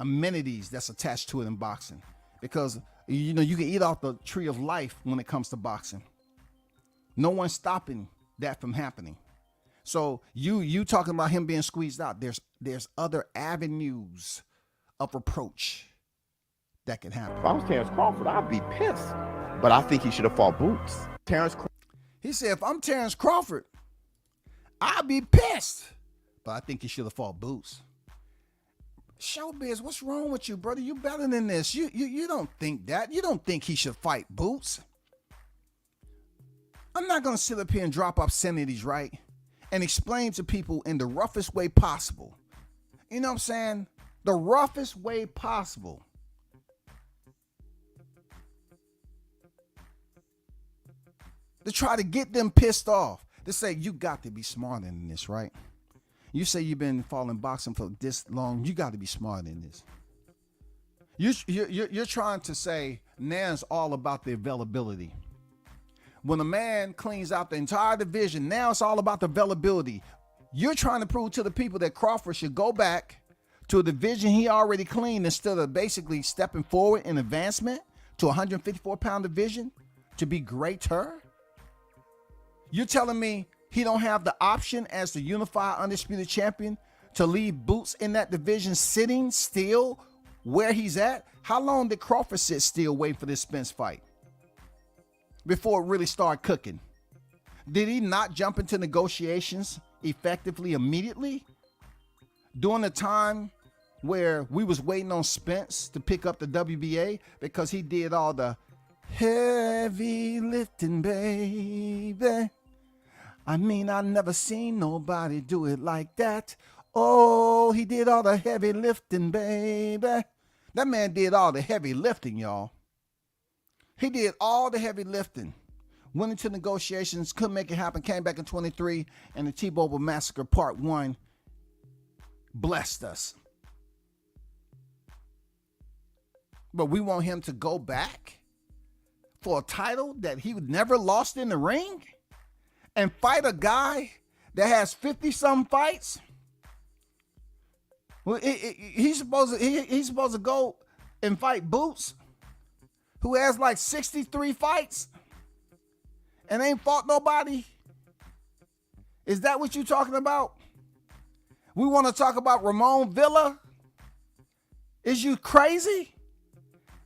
amenities that's attached to it in boxing, because you can eat off the tree of life when it comes to boxing. No one's stopping that from happening. So you talking about him being squeezed out, there's other avenues of approach that can happen. If I was Terrence Crawford, I'd be pissed, but I think he should have fought Boots. He said, if I'm Terrence Crawford, I'd be pissed, but I think he should have fought Boots. Showbiz, what's wrong with you, brother? You better than this. You don't think that. You don't think he should fight Boots. I'm not going to sit up here and drop obscenities, right? And explain to people in the roughest way possible. You know what I'm saying? The roughest way possible. To try to get them pissed off. To say, you got to be smarter than this, right? You say you've been following boxing for this long. You got to be smarter than this. You're trying to say now it's all about the availability. When a man cleans out the entire division, now it's all about the availability. You're trying to prove to the people that Crawford should go back to a division he already cleaned instead of basically stepping forward in advancement to a 154-pound division to be greater. You're telling me he don't have the option as the unified undisputed champion to leave Boots in that division sitting still where he's at? How long did Crawford sit still waiting for this Spence fight before it really started cooking? Did he not jump into negotiations effectively immediately during the time where we was waiting on Spence to pick up the WBA because he did all the heavy lifting, baby? I mean, I never seen nobody do it like that. Oh, he did all the heavy lifting, baby. That man did all the heavy lifting, y'all. He did all the heavy lifting. Went into negotiations, couldn't make it happen, came back in 23, and the T-Mobile Massacre Part 1 blessed us. But we want him to go back for a title that he never lost in the ring and fight a guy that has 50-some fights? Well, he's supposed to go and fight Boots, who has like 63 fights and ain't fought nobody? Is that what you talking about? We want to talk about Ramon Villa? Is you crazy?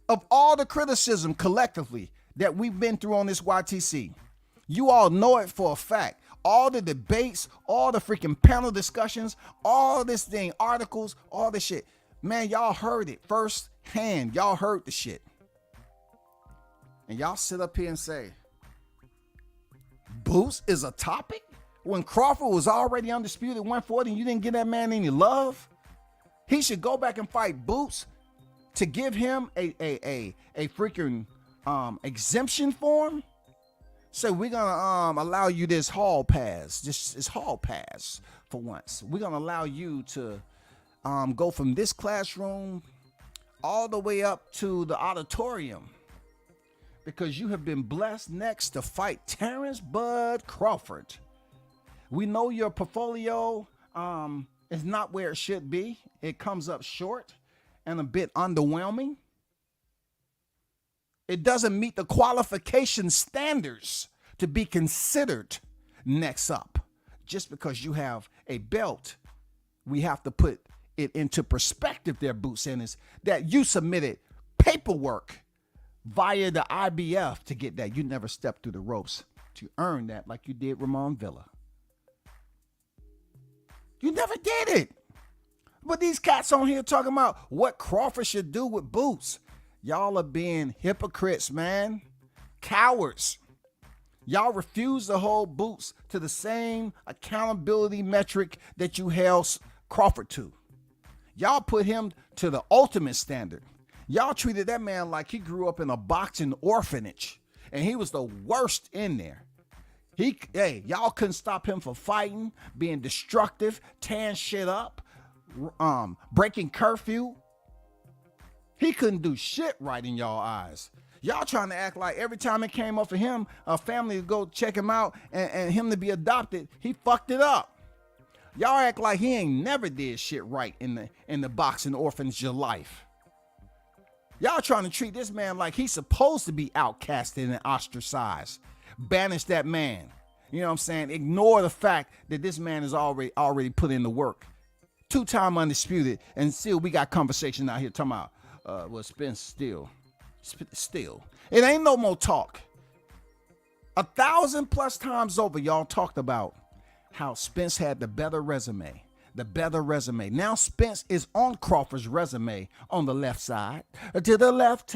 Of all the criticism collectively that we've been through on this YTC, you all know it for a fact. All the debates, all the freaking panel discussions, all this thing, articles, all this shit. Man, y'all heard it firsthand. Y'all heard the shit. And y'all sit up here and say, Boots is a topic? When Crawford was already undisputed 140 and you didn't give that man any love? He should go back and fight Boots to give him a freaking exemption form. So we're gonna allow you this hall pass, this hall pass for once. We're gonna allow you to go from this classroom all the way up to the auditorium because you have been blessed next to fight Terrence Bud Crawford. We know your portfolio is not where it should be. It comes up short and a bit underwhelming. It doesn't meet the qualification standards to be considered next up. Just because you have a belt, we have to put it into perspective there, Boots Ennis, that you submitted paperwork via the IBF to get that. You never stepped through the ropes to earn that like you did Ramon Villa. You never did it. But these cats on here talking about what Crawford should do with Boots. Y'all are being hypocrites, man. Cowards. Y'all refuse to hold Boots to the same accountability metric that you held Crawford to. Y'all put him to the ultimate standard. Y'all treated that man like he grew up in a boxing orphanage and he was the worst in there. Y'all couldn't stop him from fighting, being destructive, tearing shit up, breaking curfew. He couldn't do shit right in y'all eyes. Y'all trying to act like every time it came up for him, a family to go check him out and him to be adopted, he fucked it up. Y'all act like he ain't never did shit right in the boxing orphanage of life. Y'all trying to treat this man like he's supposed to be outcasted and ostracized. Banish that man. You know what I'm saying? Ignore the fact that this man has already put in the work. 2-time undisputed, and still we got conversation out here talking about Spence still. It ain't no more talk. 1,000+ times over, y'all talked about how Spence had the better resume. Now Spence is on Crawford's resume on the left side. To the left.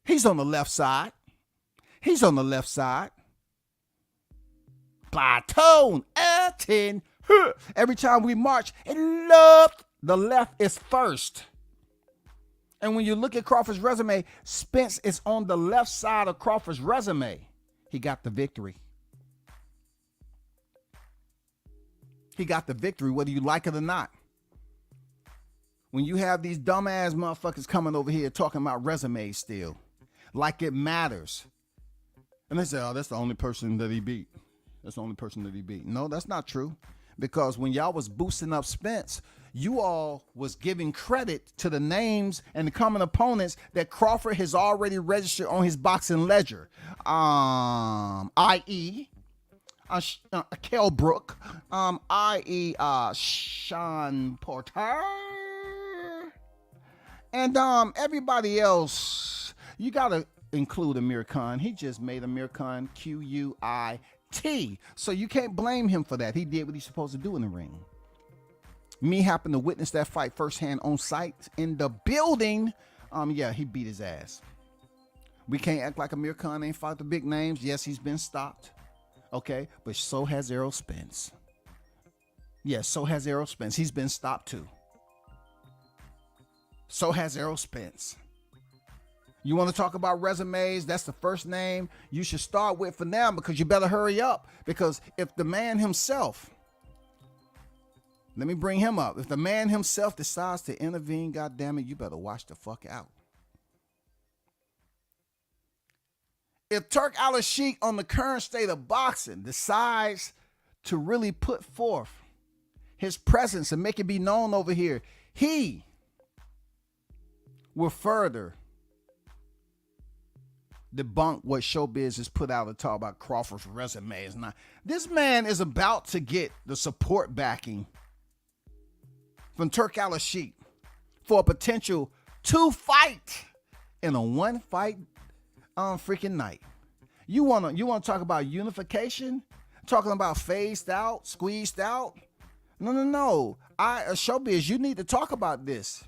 He's on the left side. Plateau, 10. Every time we march, the left is first. And when you look at Crawford's resume, Spence is on the left side of Crawford's resume. He got the victory. Whether you like it or not. when you have these dumbass motherfuckers coming over here talking about resumes still, like it matters. And they say, oh, that's the only person that he beat. That's the only person that he beat. No, that's not true. Because when y'all was boosting up Spence, you all was giving credit to the names and the common opponents that Crawford has already registered on his boxing ledger. I.e., Kell Brook, i.e., Sean Porter, and everybody else. You gotta include Amir Khan. He just made Amir Khan Quit. So you can't blame him for that. He did what he's supposed to do in the ring. Me happened to witness that fight firsthand on site in the building. Yeah, he beat his ass. We can't act like Amir Khan ain't fought the big names. Yes, he's been stopped. Okay, but so has Errol Spence. Yes, so has Errol Spence. He's been stopped too. So has Errol Spence. You want to talk about resumes? That's the first name you should start with for now, because you better hurry up. Because if the man himself, let me bring him up. If the man himself decides to intervene, goddammit, you better watch the fuck out. If Turki Alalshikh on the current state of boxing decides to really put forth his presence and make it be known over here, he will further debunk what showbiz has put out to talk about Crawford's resume. Is not. This man is about to get the support backing from Turki Alalshikh for a potential 2 fight in a 1 fight freaking night. You wanna talk about unification? Talking about phased out, squeezed out? No. Showbiz, you need to talk about this.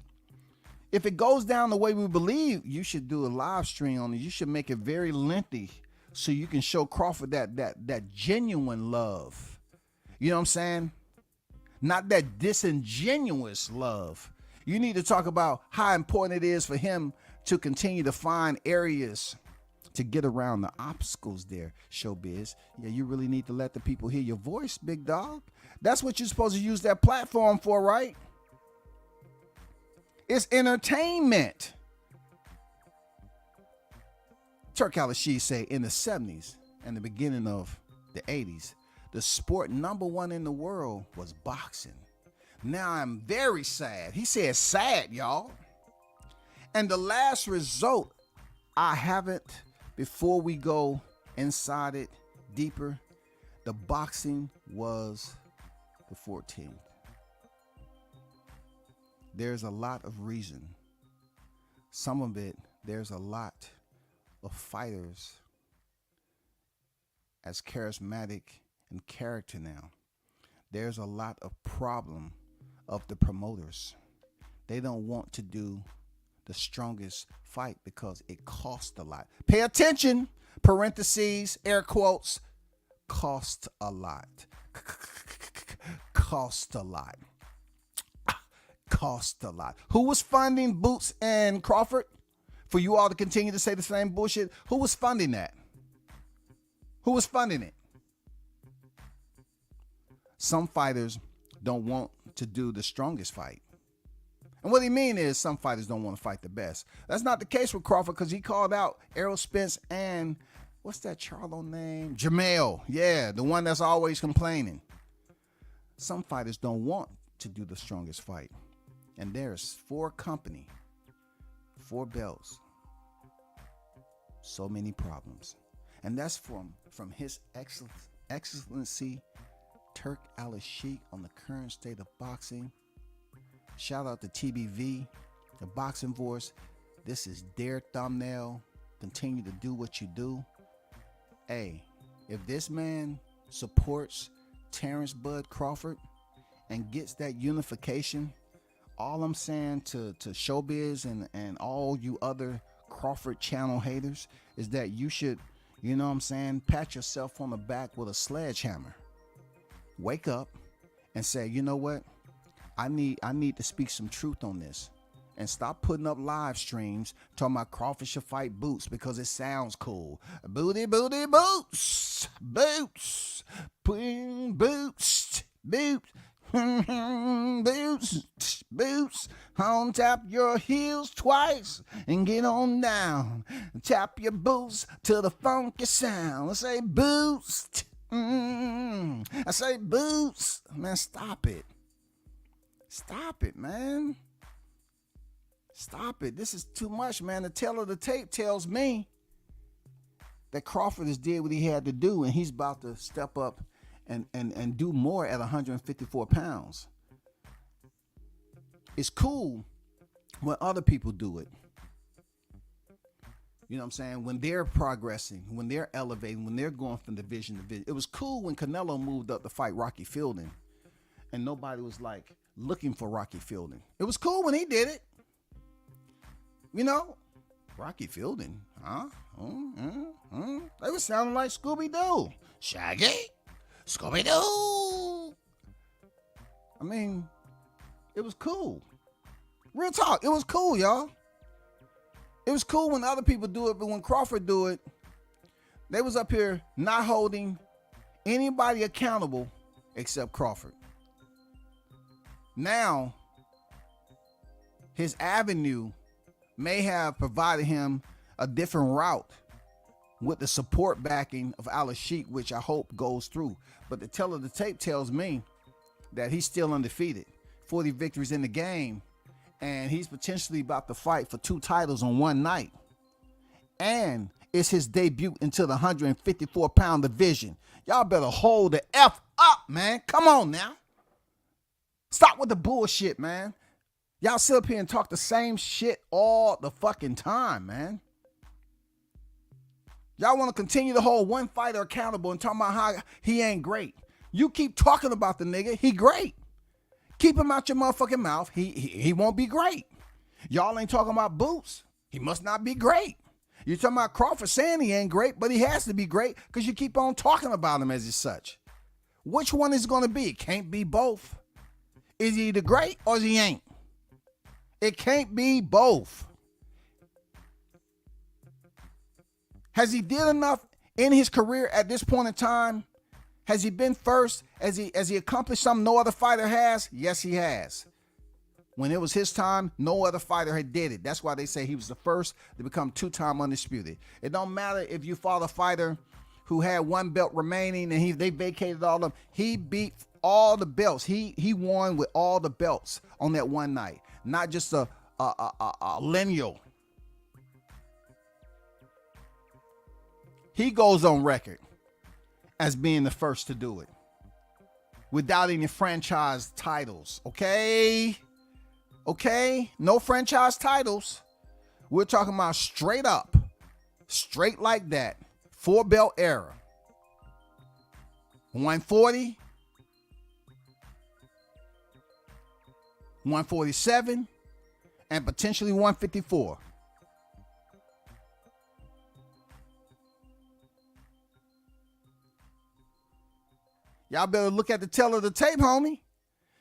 If it goes down the way we believe, you should do a live stream on it. You should make it very lengthy so you can show Crawford that genuine love. You know what I'm saying? Not that disingenuous love. You need to talk about how important it is for him to continue to find areas to get around the obstacles there, showbiz. Yeah, you really need to let the people hear your voice, big dog. That's what you're supposed to use that platform for, right? It's entertainment. Turki Alalshikh say in the 70s and the beginning of the 80s, the sport #1 in the world was boxing. Now I'm very sad. He said sad, y'all. And the last result, I haven't, before we go inside it deeper, the boxing was the 14th. There's a lot of reason. Some of it, there's a lot of fighters as charismatic in character now. There's a lot of problem of the promoters. They don't want to do the strongest fight because it costs a lot. Pay attention, parentheses, air quotes, cost a lot. Cost a lot. Cost a lot. Who was funding Boots and Crawford? For you all to continue to say the same bullshit, who was funding that? Who was funding it? Some fighters don't want to do the strongest fight. And what he mean is some fighters don't want to fight the best. That's not the case with Crawford, because he called out Errol Spence and what's that Charlo name? Jamel. Yeah, the one that's always complaining. Some fighters don't want to do the strongest fight. And there's 4 company, 4 belts, so many problems. And that's from his excellency Turki Alalshikh on the current state of boxing. Shout out to TBV, the boxing voice. This is their thumbnail. Continue to do what you do. Hey, if this man supports Terrence Bud Crawford and gets that unification, all I'm saying to Showbiz and all you other Crawford channel haters is that you should, you know what I'm saying, pat yourself on the back with a sledgehammer. Wake up and say, you know what? I need to speak some truth on this, and stop putting up live streams talking about Crawford should fight Boots because it sounds cool. Booty, booty, boots, boots, boots, boots. Boots, boots, on tap your heels twice and get on down. Tap your boots to the funky sound. I say boots. I say boots. Man, stop it. Stop it, man. Stop it. This is too much, man. The tale of the tape tells me that Crawford has did what he had to do, and he's about to step up and do more at 154 pounds. It's cool when other people do it. You know what I'm saying? When they're progressing, when they're elevating, when they're going from division to division. It was cool when Canelo moved up to fight Rocky Fielding, and nobody was like looking for Rocky Fielding. It was cool when he did it. You know, Rocky Fielding, huh? They were sounding like Scooby-Doo. Shaggy, Scooby-Doo. I mean, it was cool. Real talk, it was cool, y'all. It was cool when other people do it, but when Crawford do it, they was up here not holding anybody accountable except Crawford. Now, his avenue may have provided him a different route with the support backing of Alalshikh, which I hope goes through. But the tale of the tape tells me that he's still undefeated, 40 victories in the game, and he's potentially about to fight for 2 titles on one night. And it's his debut into the 154-pound division. Y'all better hold the F up, man. Come on now. Stop with the bullshit, man. Y'all sit up here and talk the same shit all the fucking time, man. Y'all want to continue to hold one fighter accountable and talk about how he ain't great. You keep talking about the nigga, he great. Keep him out your motherfucking mouth, he won't be great. Y'all ain't talking about Boots, he must not be great. You're talking about Crawford saying he ain't great, but he has to be great because you keep on talking about him as such. Which one is it going to be? It can't be both. Is he either great or he ain't? It can't be both. Has he did enough in his career at this point in time? Has he been first? Has he accomplished something no other fighter has? Yes, he has. When it was his time, no other fighter had did it. That's why they say he was the first to become 2-time undisputed. It don't matter if you fought a fighter who had 1 belt remaining and they vacated all of them. He beat all the belts. He won with all the belts on that one night. Not just a lineal. He goes on record as being the first to do it without any franchise titles. Okay? No franchise titles. We're talking about straight up, straight like that, 4-belt era. 140. 147 and potentially 154. Y'all better look at the tale of the tape, homie.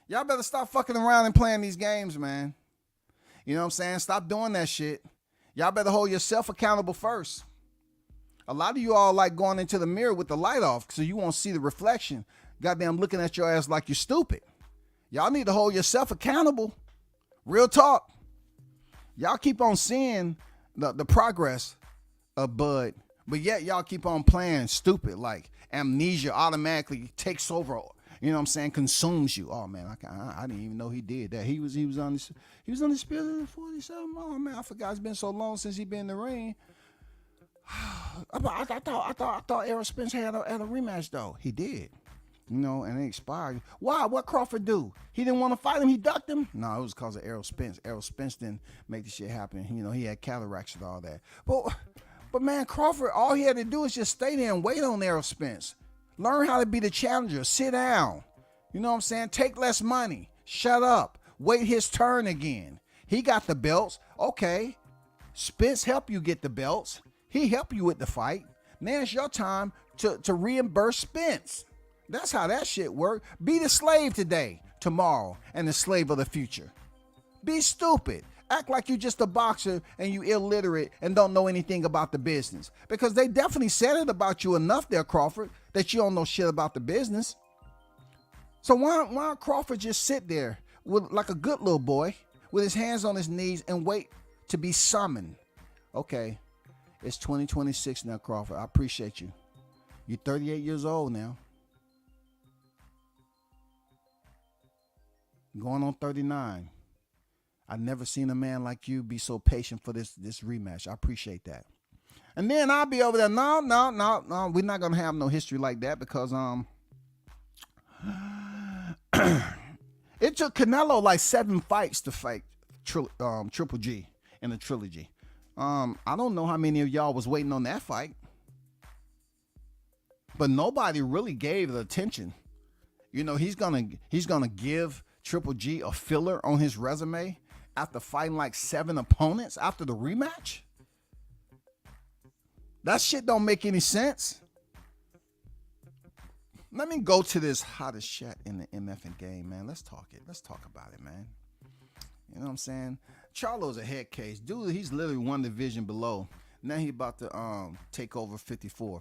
Y'all better stop fucking around and playing these games, man. You know what I'm saying? Stop doing that shit. Y'all better hold yourself accountable first. A lot of you all like going into the mirror with the light off so you won't see the reflection. Goddamn looking at your ass like you're stupid. Y'all need to hold yourself accountable. Real talk. Y'all keep on seeing the progress of Bud, but yet y'all keep on playing stupid, like amnesia automatically takes over. You know what I'm saying? Consumes you. Oh man, I didn't even know he did that. He was on the spirit of 47. Oh man, I forgot. It's been so long since he been in the ring. I thought Errol Spence had a rematch though. He did. You know, and it expired. Why? What Crawford do? He didn't want to fight him. He ducked him. No, it was because of Errol Spence. Errol Spence didn't make the shit happen. You know, he had cataracts and all that. But man, Crawford, all he had to do is just stay there and wait on Errol Spence. Learn how to be the challenger. Sit down. You know what I'm saying? Take less money. Shut up. Wait his turn again. He got the belts. Okay. Spence helped you get the belts. He helped you with the fight. Now it's your time to reimburse Spence. That's how that shit work. Be the slave today, tomorrow, and the slave of the future. Be stupid. Act like you're just a boxer and you illiterate and don't know anything about the business. Because they definitely said it about you enough there, Crawford, that you don't know shit about the business. So why Crawford just sit there with like a good little boy with his hands on his knees and wait to be summoned? Okay, it's 2026 now, Crawford. I appreciate you. You're 38 years old now. Going on 39. I've never seen a man like you be so patient for this rematch. I appreciate that. And then I'll be over there. No. We're not gonna have no history like that because it took Canelo like 7 fights to fight Triple G in the trilogy. I don't know how many of y'all was waiting on that fight, but nobody really gave it attention. You know, he's gonna give Triple G a filler on his resume after fighting like 7 opponents after the rematch. That shit don't make any sense. Let me go to this hottest chat in the MFing game, man. Let's talk it. Let's talk about it, man. You know what I'm saying? Charlo's a head case. Dude, he's literally 1 division below. Now he about to take over 54.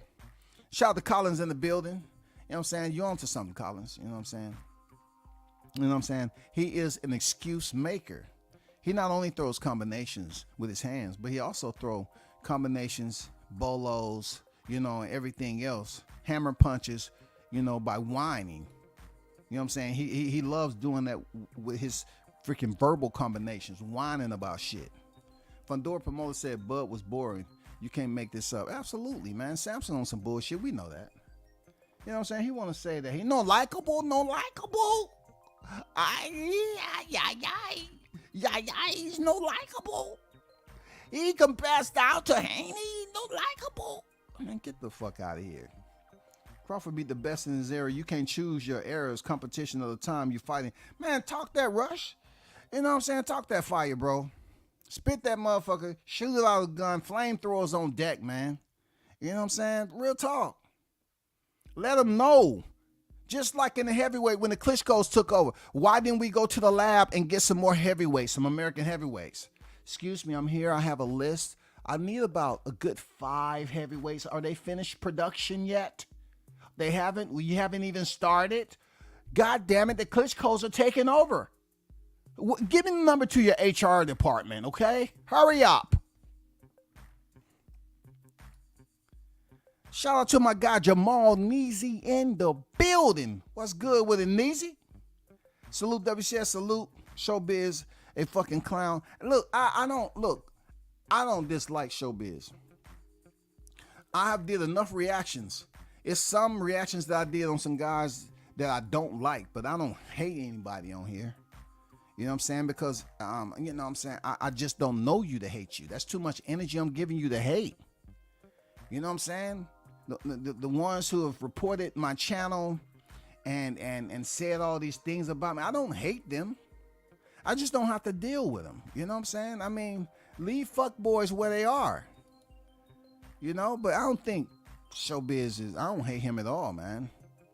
Shout out to Collins in the building. You know what I'm saying? You on to something, Collins. You know what I'm saying? You know what I'm saying? He is an excuse maker. He not only throws combinations with his hands, but he also throw combinations, bolos, you know, and everything else. Hammer punches, you know, by whining. You know what I'm saying? He loves doing that with his freaking verbal combinations, whining about shit. Fundora Promoter said Bud was boring. You can't make this up. Absolutely, man. Samson on some bullshit. We know that. You know what I'm saying? He want to say that he no likable. He's no likable. He compares out to Haney, no likable. Man, get the fuck out of here. Crawford beat the best in his era. You can't choose your eras, competition of the time you fighting. Man, talk that rush. You know what I'm saying? Talk that fire, bro. Spit that motherfucker. Shoot it out of a gun. Flamethrowers on deck, man. You know what I'm saying? Real talk. Let them know. Just like in the heavyweight when the Klitschko's took over. Why didn't we go to the lab and get some more heavyweights, some American heavyweights? Excuse me, I'm here. I have a list. I need about a good 5 heavyweights. Are they finished production yet? They haven't? You haven't even started? God damn it, the Klitschko's are taking over. Give me the number to your HR department, okay? Hurry up. Shout out to my guy Jamal Neezy in the building. What's good with it, Neezy? Salute WCS, salute Showbiz, a fucking clown. Look, I don't dislike Showbiz. I have did enough reactions. It's some reactions that I did on some guys that I don't like, but I don't hate anybody on here. You know what I'm saying? Because, you know what I'm saying? I just don't know you to hate you. That's too much energy I'm giving you to hate. You know what I'm saying? The ones who have reported my channel and said all these things about me, I don't hate them. I just don't have to deal with them. You know what I'm saying? I mean, leave fuckboys where they are. You know, but I don't think Showbiz is, I don't hate him at all, man.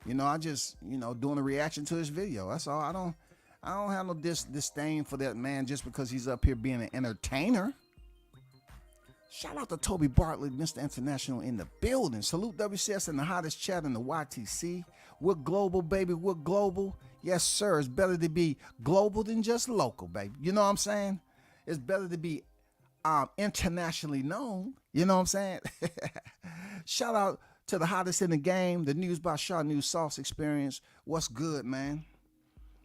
You know, I just, you know, doing a reaction to his video. That's all. I don't have no disdain for that man just because he's up here being an entertainer. Shout out to Toby Bartlett, Mr. International in the building. Salute WCS and the hottest chat in the YTC. We're global, baby. We're global. Yes, sir. It's better to be global than just local, baby. You know what I'm saying? It's better to be internationally known. You know what I'm saying? Shout out to the hottest in the game, the News by Shaw News Sauce Experience. What's good, man?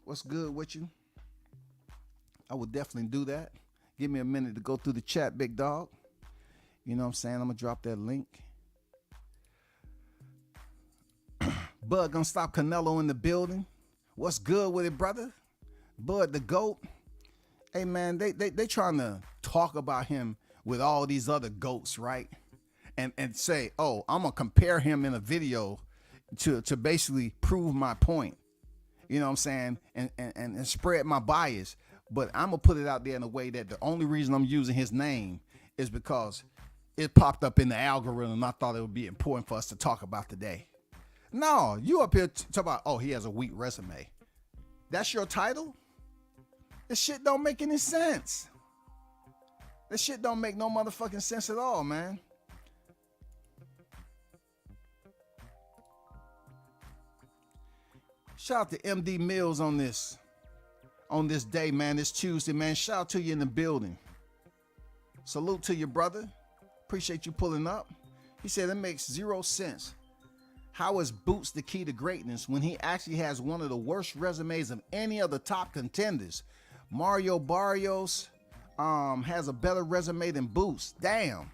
What's good with you? I would definitely do that. Give me a minute to go through the chat, big dog. You know what I'm saying? I'm going to drop that link. Bud gonna stop Canelo in the building. What's good with it, brother? Bud the GOAT. Hey, man, they trying to talk about him with all these other GOATs, right? And say, oh, I'm going to compare him in a video to basically prove my point. You know what I'm saying? And spread my bias. But I'm going to put it out there in a way that the only reason I'm using his name is because it popped up in the algorithm. I thought it would be important for us to talk about today. No, you up here talk about, oh, he has a weak resume. That's your title? This shit don't make any sense. This shit don't make no motherfucking sense at all, man. Shout out to MD Mills on this day, man. This Tuesday, man. Shout out to you in the building. Salute to your brother. Appreciate you pulling up. He said it makes 0 sense. How is Boots the key to greatness when he actually has one of the worst resumes of any of the top contenders? Mario Barrios has a better resume than Boots. Damn,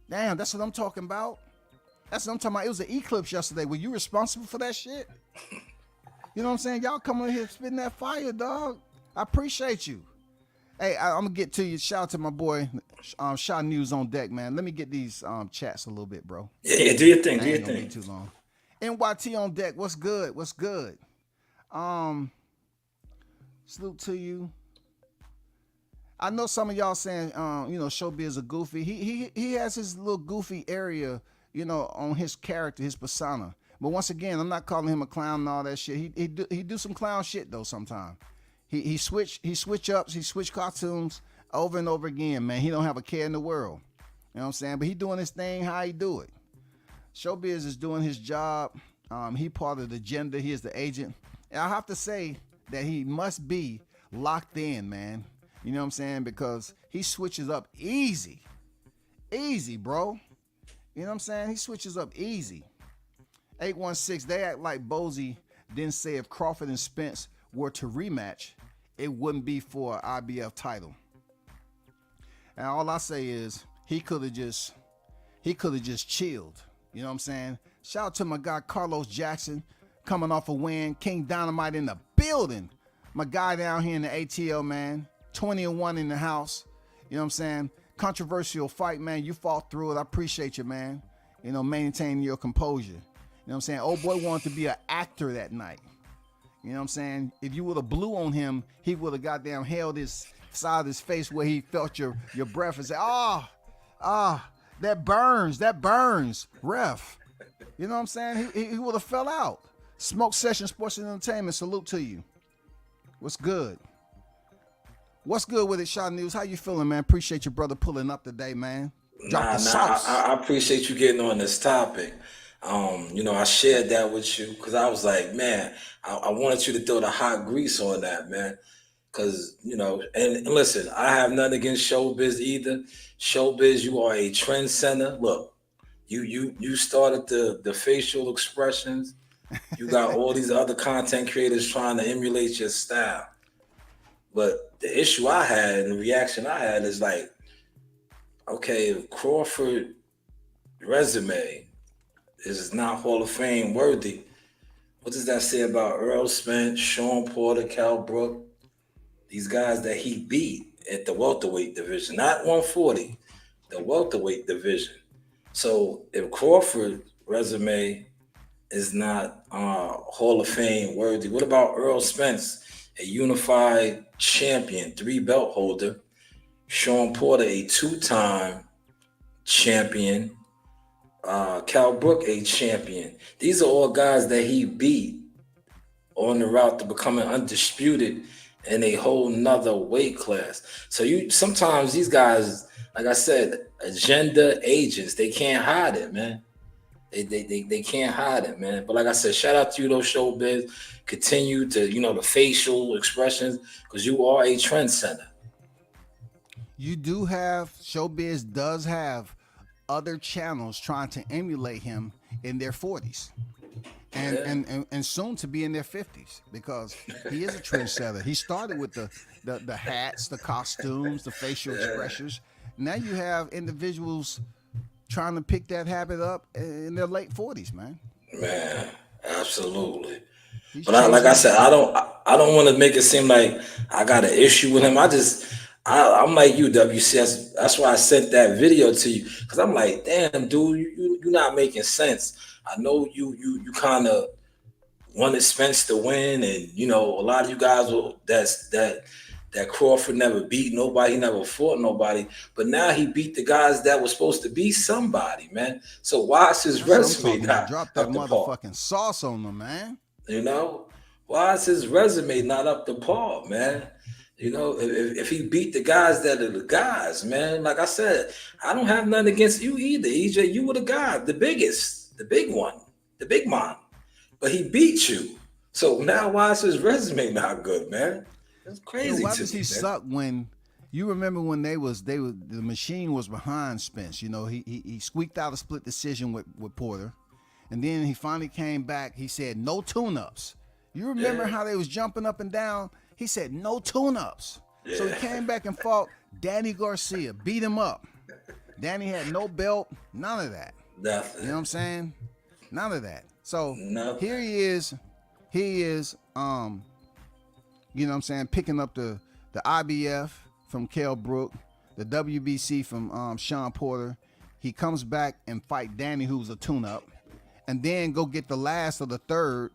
that's what I'm talking about. That's what I'm talking about. It was an eclipse yesterday. Were you responsible for that shit? You know what I'm saying? Y'all come on here spitting that fire, dog. I appreciate you. Hey, I'm gonna get to you. Shout out to my boy, Shot News on deck, man. Let me get these chats a little bit, bro. Yeah, do your thing. Do your Ain't gonna thing. be too long. NYT on deck. What's good? What's good? Salute to you. I know some of y'all saying, Showbiz is a goofy. He has his little goofy area, on his character, his persona. But once again, I'm not calling him a clown and all that shit. He do some clown shit though sometimes. He switch costumes over and over again, man. He don't have a care in the world. You know what I'm saying? But he doing his thing, how he do it. Showbiz is doing his job. He part of the agenda. He is the agent. And I have to say that he must be locked in, man. You know what I'm saying? Because he switches up easy. Easy, bro. You know what I'm saying? He switches up easy. 816, they act like Bozy didn't say if Crawford and Spence were to rematch, it wouldn't be for an IBF title. And all I say is he could have just chilled. You know what I'm saying? Shout out to my guy Carlos Jackson coming off a win. King Dynamite in the building. My guy down here in the ATL, man. 20-1 in the house. You know what I'm saying? Controversial fight, man. You fought through it. I appreciate you, man. Maintaining your composure. You know what I'm saying? Old boy wanted to be an actor that night. You know what I'm saying? If you would have blew on him, he would have goddamn held his side of his face where he felt your breath and said, that burns, ref. You know what I'm saying? He would have fell out. Smoke Session Sports and Entertainment, salute to you. What's good? What's good with it, Shot News? How you feeling, man? Appreciate your brother pulling up today, man. Drop the sauce. I appreciate you getting on this topic. I shared that with you because I was like, man, I wanted you to throw the hot grease on that, man. Because, and listen, I have nothing against Showbiz either. Showbiz, you are a trendsetter. Look, you started the facial expressions. You got all these other content creators trying to emulate your style. But the issue I had and the reaction I had is like, okay, if Crawford resume is not Hall of Fame worthy, what does that say about Earl Spence, Sean Porter, Cal Brook, these guys that he beat at the welterweight division, not 140, the welterweight division. So if Crawford resume is not Hall of Fame worthy, what about Earl Spence, a unified champion, 3-belt holder, Sean Porter, a 2-time champion, Cal Brook, a champion. These are all guys that he beat on the route to becoming undisputed in a whole nother weight class. So sometimes these guys, like I said, agenda agents, they can't hide it, man. They can't hide it, man. But like I said, shout out to you, though, Showbiz. Continue to, the facial expressions, because you are a trendsetter. You do have, Showbiz does have other channels trying to emulate him in their 40s and soon to be in their 50s, because he is a trendsetter. He started with the hats, the costumes, the facial expressions. Now you have individuals trying to pick that habit up in their late 40s, man. Man, absolutely. But like I said, I don't want to make it seem like I got an issue with him. I'm like you, WCS. That's why I sent that video to you, because I'm like, damn, dude, you're not making sense. I know you kind of wanted Spence to win, and a lot of you guys that Crawford never beat nobody, he never fought nobody, but now he beat the guys that were supposed to be somebody, man. So why is his resume not drop up that to par? motherfucking sauce on them, man? Why is his resume not up to par, man? If he beat the guys that are the guys, man, like I said, I don't have nothing against you either, EJ. You were the guy, the biggest, the big one, the big man. But he beat you. So now why is his resume not good, man? That's Yo, crazy why to does me, he man. suck when you remember when the machine was behind Spence? You know, he squeaked out a split decision with Porter, and then he finally came back. He said no tune-ups. You remember Yeah. how they was jumping up and down? He said no tune-ups. So he Yeah. came back and fought Danny Garcia, beat him up. Danny had no belt, none of that. Nothing. You know what I'm saying? None of that. So Nothing. here he is, you know what I'm saying, picking up the IBF from Kell Brook, the WBC from Sean Porter. He comes back and fight Danny, who's a tune-up, and then go get the last of the third,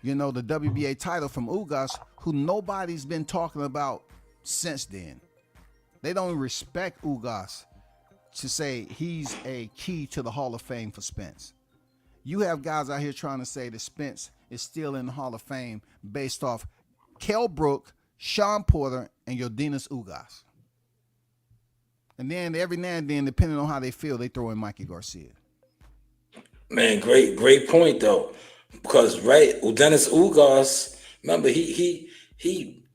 you know, the WBA title from Ugas, who nobody's been talking about since then. They don't respect Ugas to say he's a key to the Hall of Fame for Spence. You have guys out here trying to say that Spence is still in the Hall of Fame based off Kell Brook, Sean Porter, and Yordenis Ugas. And then every now and then, depending on how they feel, they throw in Mikey Garcia. Man, great point though. Because right, Dennis Ugas, remember he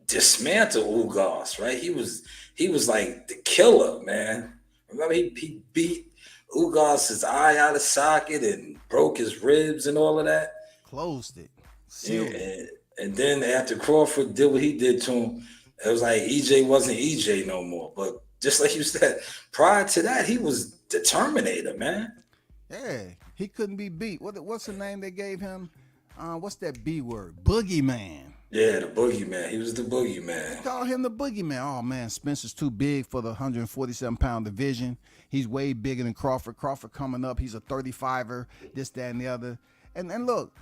dismantled Ugas, right? He was like the killer, man. Remember he beat Ugas' eye out of socket and broke his ribs and all of that. Closed it. Sealed it. And then after Crawford did what he did to him, it was like EJ wasn't EJ no more. But just like you said, prior to that, he was the Terminator, man. Yeah, he couldn't be beat. What's the name they gave him? What's that B word? Boogeyman. Yeah, the boogeyman. He was the boogeyman. Call him the boogeyman. Oh man, Spencer's too big for the 147-pound division. He's way bigger than Crawford. Crawford coming up, he's a 35er, this, that, and the other. And look,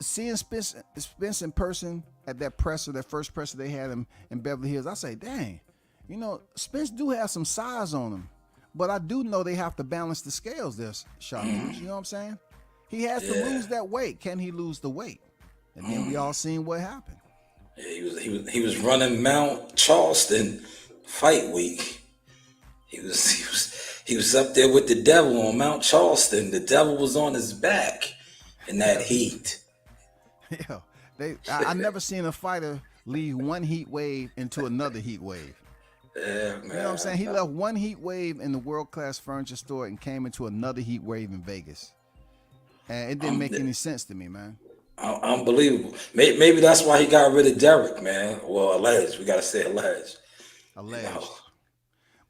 seeing Spence in person at that first presser they had him in Beverly Hills, I say, dang, you know, Spence do have some size on him. But I do know they have to balance the scales there, Shot. You know what I'm saying? He has to lose that weight. Can he lose the weight? And then we all seen what happened. Yeah, he was running Mount Charleston fight week. He was up there with the devil on Mount Charleston. The devil was on his back in that heat. Yeah, I never seen a fighter leave one heat wave into another heat wave. Yeah, man. You know what I'm saying? He left one heat wave in the world-class furniture store and came into another heat wave in Vegas. And it didn't make any sense to me, man. Unbelievable. Maybe that's why he got rid of Derek, man. Well, alleged. We got to say alleged. Alleged. You know?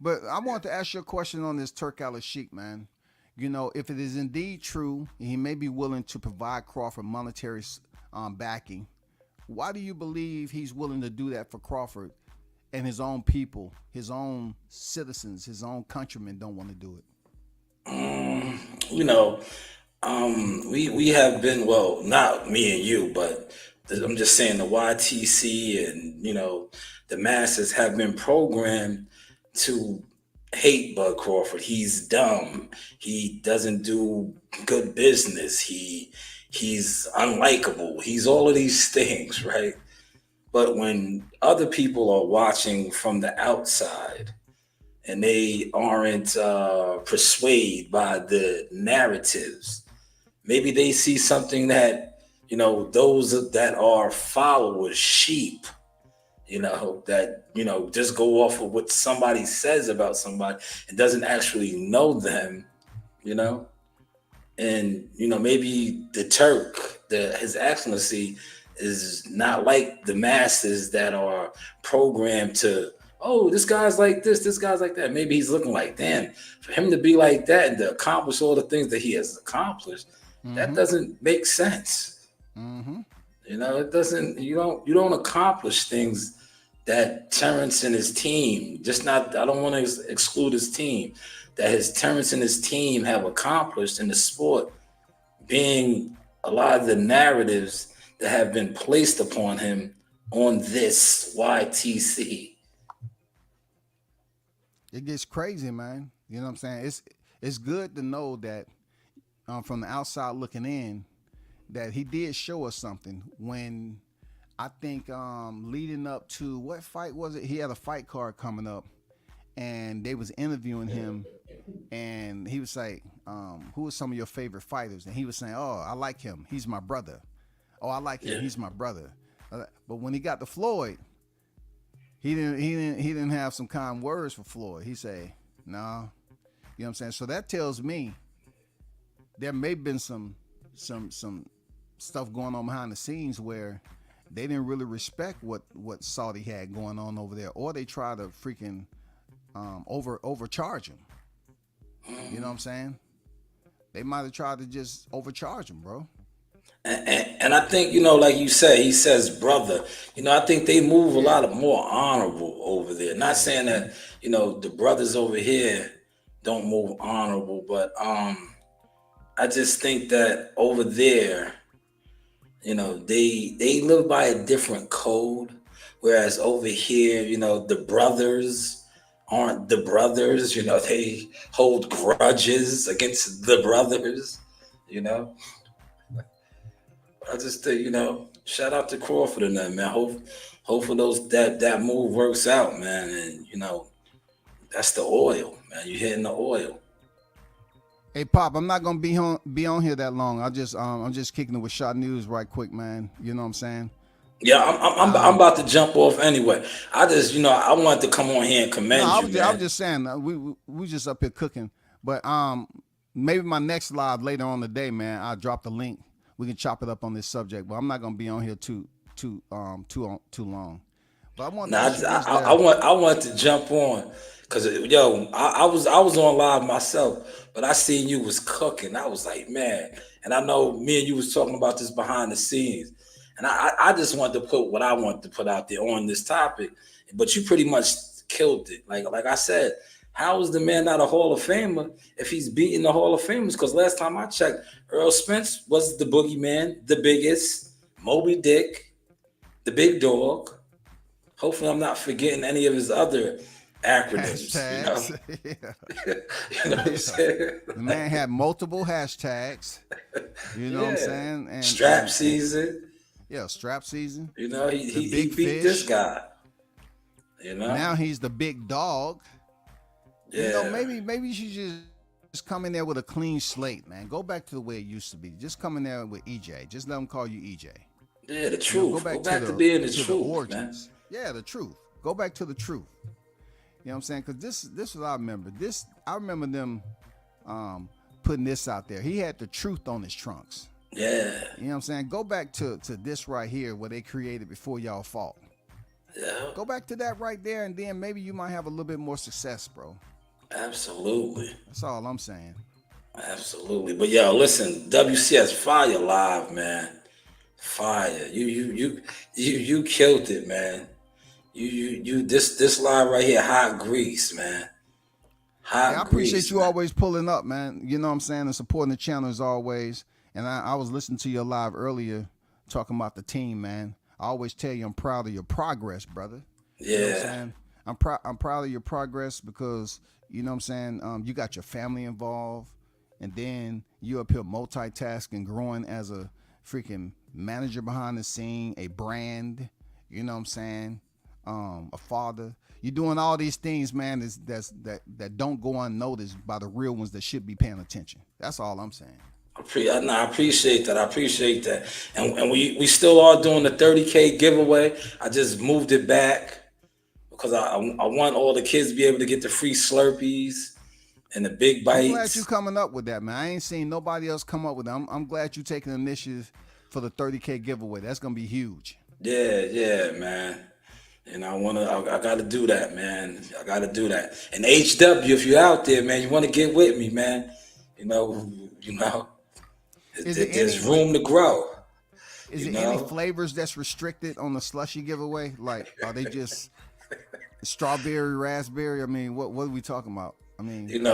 But I want to ask you a question on this Turki Alalshikh, man. You know, if it is indeed true, he may be willing to provide Crawford monetary backing. Why do you believe he's willing to do that for Crawford and his own people, his own citizens, his own countrymen don't want to do it? You know, we have been, well, not me and you, but I'm just saying the YTC and, you know, the masses have been programmed to hate Bud Crawford. He's dumb. He doesn't do good business. He's unlikable. He's all of these things, right? But when other people are watching from the outside and they aren't persuaded by the narratives, maybe they see something that, you know, those that are followers, sheep, you know, that, you know, just go off of what somebody says about somebody and doesn't actually know them, you know. And, you know, maybe the Turk, His Excellency, is not like the masses that are programmed to, oh, this guy's like this guy's like that. Maybe he's looking like, damn, for him to be like that and to accomplish all the things that he has accomplished, that doesn't make sense. You know, it doesn't, you don't accomplish things that Terrence and his team, I don't want to exclude his team, that Terrence and his team have accomplished in the sport, being a lot of the narratives that have been placed upon him on this YTC. It gets crazy, man. You know what I'm saying? It's good to know that from the outside looking in, that he did show us something when I think leading up to, what fight was it? He had a fight card coming up and they was interviewing him and he was like, who are some of your favorite fighters? And he was saying, oh, I like him. He's my brother. Oh, I like him. Yeah. He's my brother. But when he got to Floyd, he didn't have some kind words for Floyd. He say, "No," you know what I'm saying. So that tells me there may have been some stuff going on behind the scenes where they didn't really respect what Saudi had going on over there, or they try to freaking overcharge him. You know what I'm saying? They might have tried to just overcharge him, bro. And I think, like you say, he says brother. I think they move a lot of more honorable over there. Not saying that, the brothers over here don't move honorable, but I just think that over there, they live by a different code. Whereas over here, the brothers aren't the brothers, they hold grudges against the brothers, I just think, shout out to Crawford and that, man. Hopefully that move works out, man. And that's the oil, man. You're hitting the oil. Hey Pop, I'm not gonna be on here that long. I'm just kicking it with Shot News right quick, man. You know what I'm saying? Yeah, I'm about to jump off anyway. I just, I wanted to come on here and commend you, man. I was just saying, we just up here cooking. But maybe my next live later on today, man, I'll drop the link. We can chop it up on this subject, but I'm not gonna be on here too long. But I want to jump on because I was on live myself, but I seen you was cooking. I was like, man, and I know me and you was talking about this behind the scenes, and I just wanted to put what I wanted to put out there on this topic, but you pretty much killed it. Like I said, how is the man not a Hall of Famer if he's beating the Hall of Famers? Because last time I checked, Earl Spence was the boogeyman, the biggest, Moby Dick, the big dog. Hopefully I'm not forgetting any of his other acronyms. Hashtags. You know what I'm saying? The man had multiple hashtags. You know what I'm saying? And strap season. Yeah, strap season. He big beat fish. this guy. Now he's the big dog. Yeah. Maybe you should just come in there with a clean slate, man. Go back to the way it used to be. Just come in there with EJ. Just let them call you EJ. Yeah, the truth. Go back to being the truth, origins. Man. Yeah, the truth. Go back to the truth. You know what I'm saying? Because this is what I remember. I remember them putting this out there. He had the truth on his trunks. Yeah. You know what I'm saying? Go back to this right here where they created before y'all fought. Yeah. Go back to that right there, and then maybe you might have a little bit more success, bro. Absolutely. That's all I'm saying. Absolutely. But listen, WCS Fire Live, man. Fire. You killed it, man. You this live right here, hot grease, man. I appreciate you always pulling up, man. You know what I'm saying, and supporting the channel as always. And I was listening to your live earlier talking about the team, man. I always tell you I'm proud of your progress, brother. Yeah. You know what I'm saying? I'm proud of your progress because, you know what I'm saying, you got your family involved, and then you up here multitasking, growing as a freaking manager behind the scene, a brand, you know what I'm saying, a father. You're doing all these things, man, that don't go unnoticed by the real ones that should be paying attention. That's all I'm saying. I appreciate that. And we still are doing the 30K giveaway. I just moved it back because I want all the kids to be able to get the free Slurpees and the big bites. I'm glad you coming up with that, man. I ain't seen nobody else come up with that. I'm glad you taking the initiative for the 30K giveaway. That's gonna be huge. Yeah, man. And I gotta do that, man. I gotta do that. And HW, if you're out there, man, you want to get with me, man. There's room to grow. Is there any flavors that's restricted on the slushy giveaway? Like, are they just strawberry, raspberry? I mean, what are we talking about? I mean, it's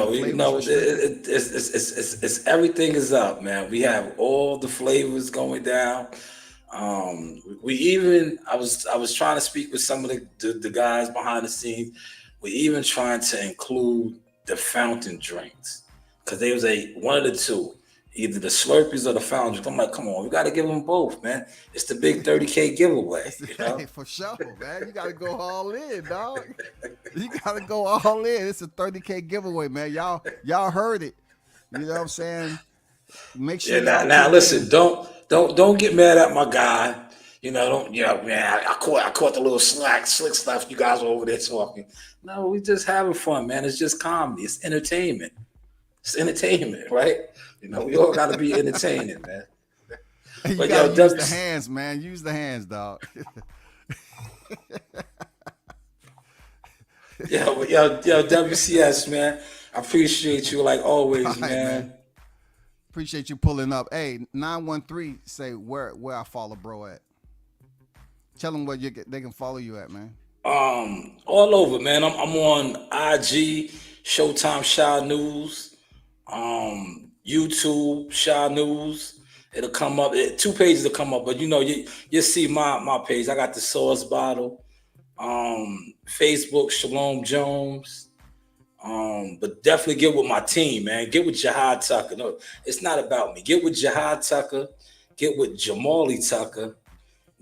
everything is up, man. We have all the flavors going down. I was trying to speak with some of the guys behind the scenes. We're even trying to include the fountain drinks because they was one of the two. Either the Slurpees or the fountain drinks. I'm like, come on, we got to give them both, man. It's the big 30K giveaway. Hey, for sure, man. You got to go all in, dog. You got to go all in. It's a 30K giveaway, man. Y'all heard it. You know what I'm saying? Make sure. Yeah, now listen, don't don't get mad at my guy. Don't man. I caught the little slick stuff you guys were over there talking. No, we just having fun, man. It's just comedy. It's entertainment. It's entertainment, right? We all got to be entertaining, man. You But gotta yo, use the hands, man. Use the hands, dog. yo, WCS, man. I appreciate you like always, All right, man. Appreciate you pulling up. Hey, 913, say where I follow bro at. Tell them where they can follow you at, man. All over, man. I'm on IG, Showtime Shy News, YouTube Shy News. It'll come up. 2 pages will come up, but you see my page. I got the sauce bottle. Facebook Shalom Jones. But definitely get with my team, man. Get with Jihad Tucker. No, it's not about me. Get with Jihad Tucker. Get with Jamali Tucker.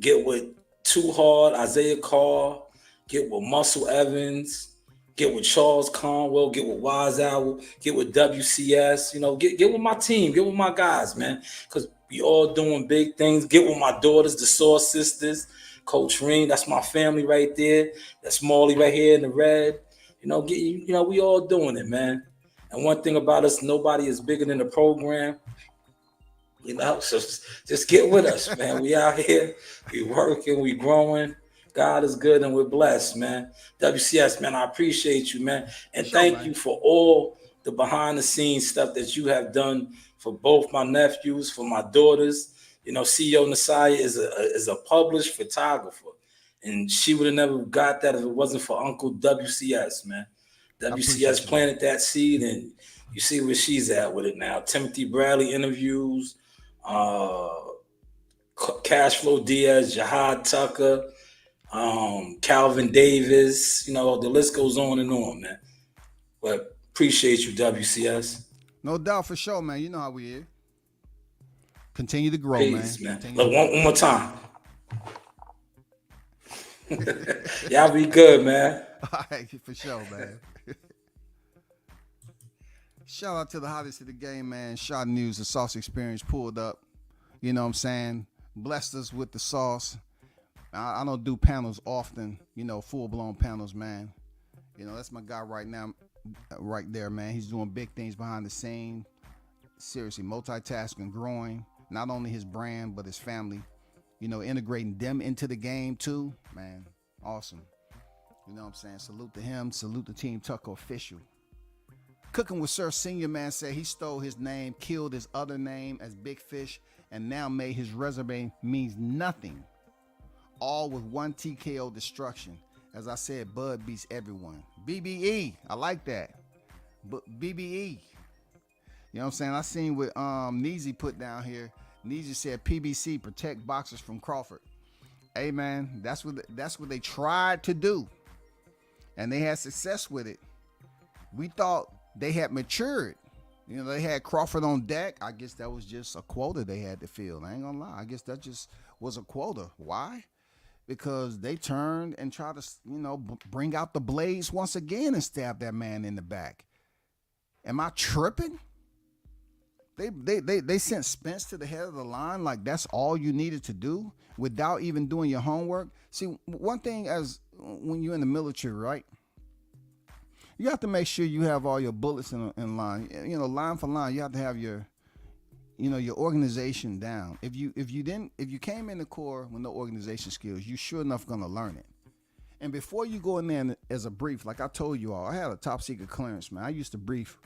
Get with Too Hard, Isaiah Carr. Get with Muscle Evans. Get with Charles Conwell. Get with Wise Owl. Get with WCS. Get with my team. Get with my guys, man. Because we all doing big things. Get with my daughters, the Source Sisters. Coach Ring, that's my family right there. That's Marley right here in the red. We all doing it, man. And one thing about us, nobody is bigger than the program. So just get with us, man. We out here, we working, we growing. God is good and we're blessed, man. WCS, man, I appreciate you, man. And thank you for all the behind the scenes stuff that you have done for both my nephews, for my daughters. CEO Nasaya is a published photographer. And she would have never got that if it wasn't for Uncle WCS, man. WCS planted that seed, and you see where she's at with it now. Timothy Bradley interviews, Cashflow Diaz, Jihad Tucker, Calvin Davis. The list goes on and on, man. But appreciate you, WCS. No doubt, for sure, man. You know how we here. Continue to grow, Peace, man. Look, one more time. Y'all be good, man. All right, for sure, man. Shout out to the hottest of the game, man. Shot News, the Sauce Experience pulled up. You know what I'm saying? Blessed us with the sauce. I don't do panels often, full-blown panels, man. That's my guy right now, right there, man. He's doing big things behind the scene. Seriously, multitasking, growing. Not only his brand, but his family. Integrating them into the game too, man. Awesome. You know what I'm saying? Salute to him. Salute to Team Tucker Official. Cooking with Sir Senior, man, said he stole his name, killed his other name as Big Fish, and now made his resume means nothing. All with one TKO destruction. As I said, Bud beats everyone. BBE, I like that. But BBE. You know what I'm saying? I seen what Neezy put down here. Neezy said PBC, protect boxers from Crawford. Hey man, that's what they tried to do, and they had success with it. We thought they had matured. They had Crawford on deck. I guess that was just a quota they had to fill. I ain't gonna lie. I guess that just was a quota. Why? Because they turned and tried to, bring out the blades once again and stab that man in the back. Am I tripping? They sent Spence to the head of the line like that's all you needed to do without even doing your homework. See, one thing when you're in the military, right? You have to make sure you have all your bullets in line. Line for line, you have to have your organization down. If you came in the Corps with no organization skills, you sure enough gonna learn it. And before you go in there as a brief, like I told you all, I had a top secret clearance, man. I used to brief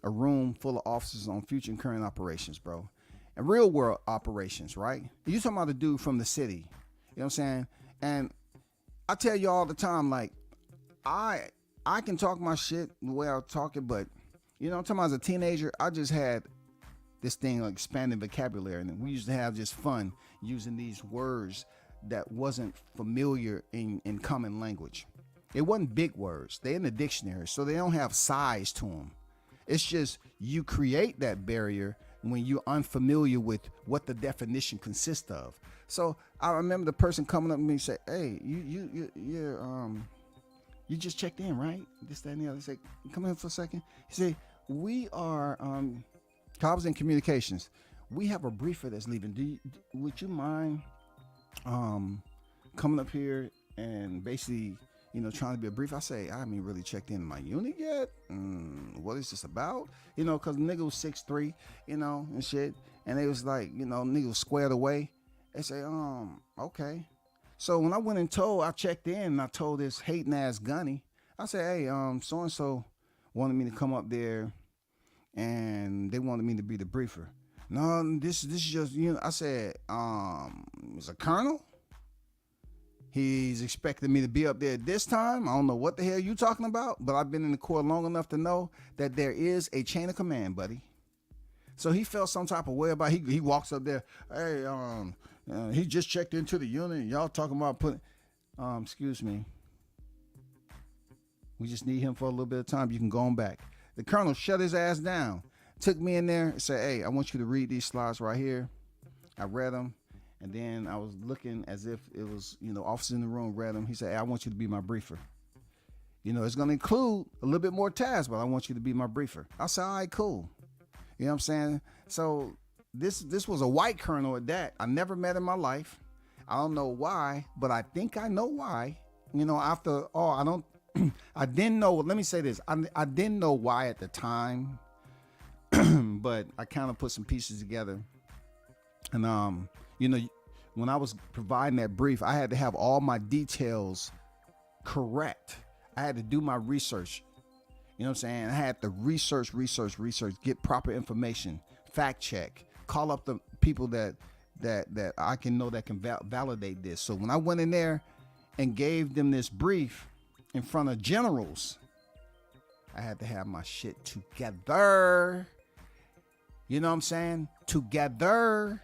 a room full of officers on future and current operations, bro. And real world operations, right? You talking about a dude from the city. You know what I'm saying? And I tell you all the time, like, I can talk my shit the way I talk it, but, I'm talking about as a teenager, I just had this thing like expanding vocabulary. And we used to have just fun using these words that wasn't familiar in common language. It wasn't big words. They're in the dictionary, so they don't have size to them. It's just you create that barrier when you're unfamiliar with what the definition consists of. So I remember the person coming up to me and say, "Hey, you just checked in, right? This, that, and the other." I say, "Come in for a second." He said, "We are." I was in communications. we have a briefer that's leaving. Would you mind coming up here and basically, trying to be a brief? I say, I haven't really checked in my unit yet. What is this about? Because the nigga was 6'3", and shit. And they was like, nigga was squared away. They say, okay. So when I went and I checked in and I told this hating ass gunny, I said, hey, so-and-so wanted me to come up there and they wanted me to be the briefer. No, this is just, I said, it's a colonel. He's expecting me to be up there this time. I don't know what the hell you talking about, but I've been in the Corps long enough to know that there is a chain of command, buddy. So he felt some type of way about he walks up there. Hey, he just checked into the unit. And y'all talking about putting, excuse me. We just need him for a little bit of time. You can go on back. The colonel shut his ass down, took me in there and said, hey, I want you to read these slides right here. I read them. And then I was looking as if it was, officers in the room read them. He said, hey, I want you to be my briefer. It's going to include a little bit more tasks, but I want you to be my briefer. I said, all right, cool. You know what I'm saying? So this was a white colonel at that. I never met in my life. I don't know why, but I think I know why. After all, I didn't know. Let me say this. I didn't know why at the time, but I kind of put some pieces together. And, when I was providing that brief, I had to have all my details correct. I had to do my research. You know what I'm saying? I had to research, get proper information, fact check, call up the people that I can know that can validate this. So when I went in there and gave them this brief in front of generals, I had to have my shit together. You know what I'm saying? Together.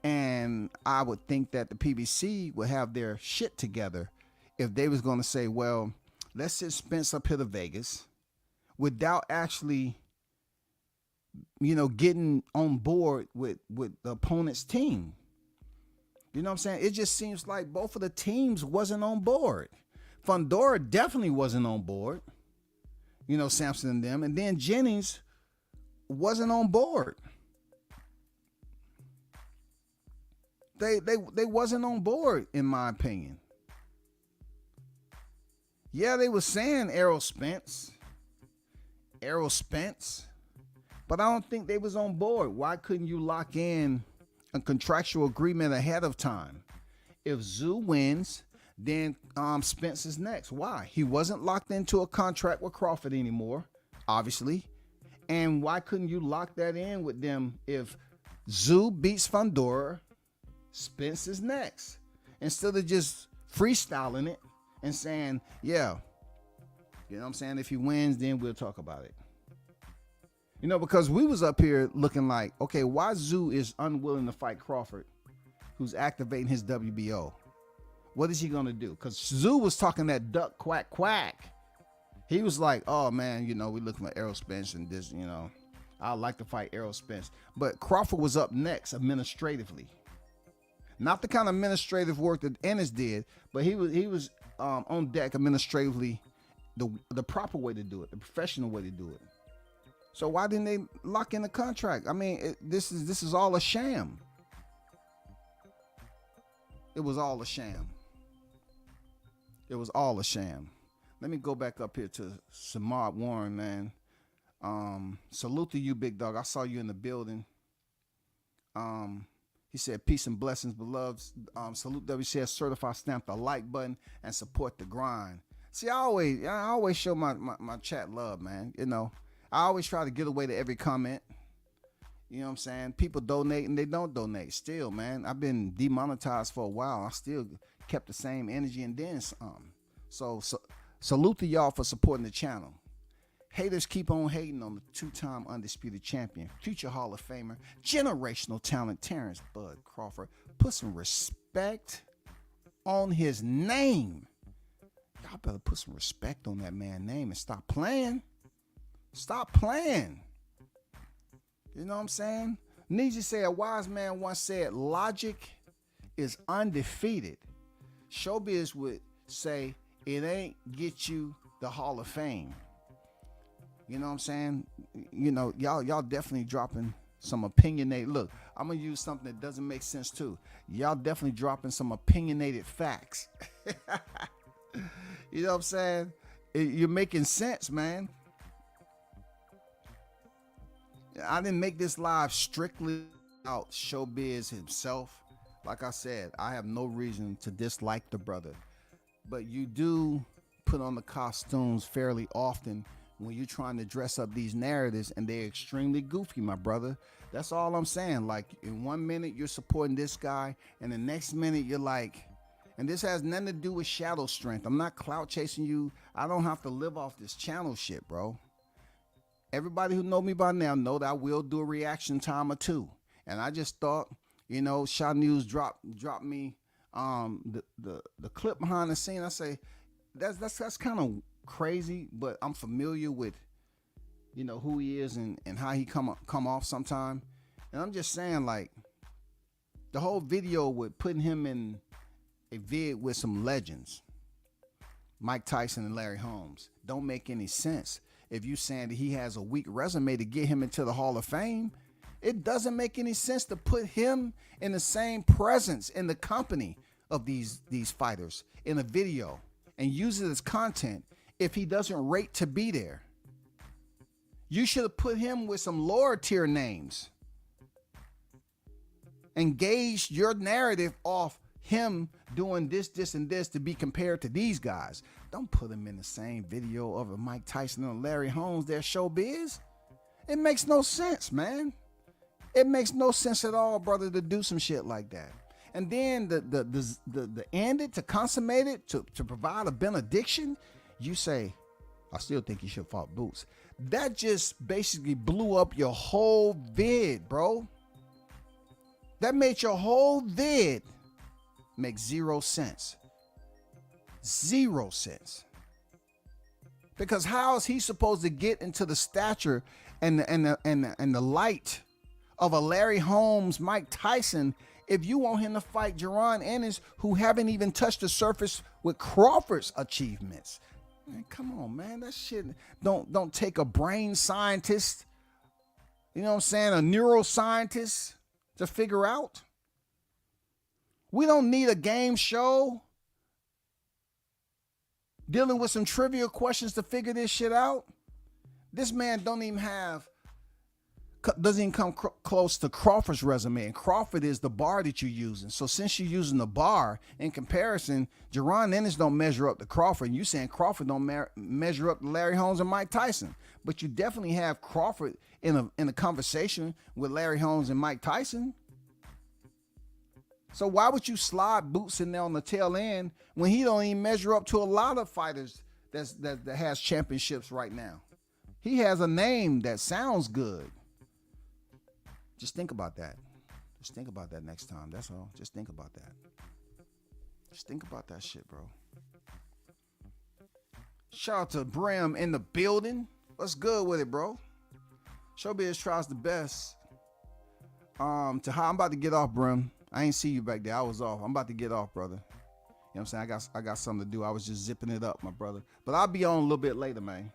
And I would think that the PBC would have their shit together if they was going to say, well, let's send Spence up here to Vegas without actually, getting on board with the opponent's team. You know what I'm saying? It just seems like both of the teams wasn't on board. Fundora definitely wasn't on board. Sampson and them. And then Jennings wasn't on board. They wasn't on board, in my opinion. Yeah, they were saying Errol Spence, but I don't think they was on board. Why couldn't you lock in a contractual agreement ahead of time? If Zoo wins, then Spence is next. Why? He wasn't locked into a contract with Crawford anymore, obviously. And why couldn't you lock that in with them if Zoo beats Fundora? Spence is next, instead of just freestyling it and saying, yeah, you know what I'm saying? If he wins, then we'll talk about it. Because we was up here looking like, okay, why Zoo is unwilling to fight Crawford, who's activating his WBO? What is he going to do? Because Zoo was talking that duck quack quack. He was like, oh man, we looking for Errol Spence and this, I'd like to fight Errol Spence. But Crawford was up next administratively. Not the kind of administrative work that Ennis did, but he was on deck administratively, the proper way to do it, the professional way to do it. So why didn't they lock in the contract? I mean, this is all a sham. It was all a sham. It was all a sham. Let me go back up here to Samad Warren, man. Salute to you, big dog. I saw you in the building. He said, peace and blessings, beloveds. Salute WCS, certify, stamp the like button, and support the grind. See, I always show my chat love, man. I always try to get away to every comment. You know what I'm saying? People donate and they don't donate. Still, man, I've been demonetized for a while. I still kept the same energy and then some. So salute to y'all for supporting the channel. Haters keep on hating on the two-time undisputed champion, future Hall of Famer, generational talent, Terrence Bud Crawford. Put some respect on his name. Y'all better put some respect on that man's name and stop playing. Stop playing. You know what I'm saying? Nietzsche said, a wise man once said, logic is undefeated. Showbiz would say, it ain't get you the Hall of Fame. You know what I'm saying? Y'all definitely dropping some opinionated. Look, I'm gonna use something that doesn't make sense too. Y'all definitely dropping some opinionated facts. You know what I'm saying? You're making sense, man. I didn't make this live strictly about Showbiz himself. Like I said, I have no reason to dislike the brother, but you do put on the costumes fairly often when you're trying to dress up these narratives, and they're extremely goofy, my brother. That's all I'm saying. Like, in 1 minute you're supporting this guy, and the next minute you're like, and this has nothing to do with shadow strength. I'm not clout chasing you. I don't have to live off this channel shit, bro. Everybody who know me by now know that I will do a reaction time or two. And I just thought, you know, Shot News dropped me the clip behind the scene. I say that's kind of crazy, but I'm familiar with, you know, who he is and how he come off sometime. And I'm just saying, like, the whole video with putting him in a vid with some legends, Mike Tyson and Larry Holmes, don't make any sense. If you saying that he has a weak resume to get him into the Hall of Fame, it doesn't make any sense to put him in the same presence in the company of these fighters in a video and use it as content if he doesn't rate to be there. You should have put him with some lower tier names. Engaged your narrative off him doing this, and this to be compared to these guys. Don't put him in the same video of a Mike Tyson and Larry Holmes, their Showbiz. It makes no sense, man. It makes no sense at all, brother, to do some shit like that. And then the end it, to consummate it, to provide a benediction, you say, I still think you should fought Boots. That just basically blew up your whole vid, bro. That made your whole vid make 0 sense. 0 sense. Because how is he supposed to get into the stature and the light of a Larry Holmes, Mike Tyson, if you want him to fight Boots Ennis, who haven't even touched the surface with Crawford's achievements? Man, come on, man. That shit don't take a brain scientist, you know what I'm saying, a neuroscientist to figure out. We don't need a game show dealing with some trivia questions to figure this shit out. This man doesn't even come close to Crawford's resume, and Crawford is the bar that you're using. So since you're using the bar in comparison, Boots Ennis don't measure up to Crawford, and you saying Crawford don't measure up to Larry Holmes and Mike Tyson. But you definitely have Crawford in a conversation with Larry Holmes and Mike Tyson. So why would you slide Boots in there on the tail end when he don't even measure up to a lot of fighters that has championships right now? He has a name that sounds good. Just think about that. Just think about that next time. That's all. Just think about that. Just think about that shit, bro. Shout out to Brim in the building. What's good with it, bro? Showbiz tries the best. I'm about to get off, Brim. I ain't see you back there. I was off. I'm about to get off, brother. You know what I'm saying? I got something to do. I was just zipping it up, my brother. But I'll be on a little bit later, man.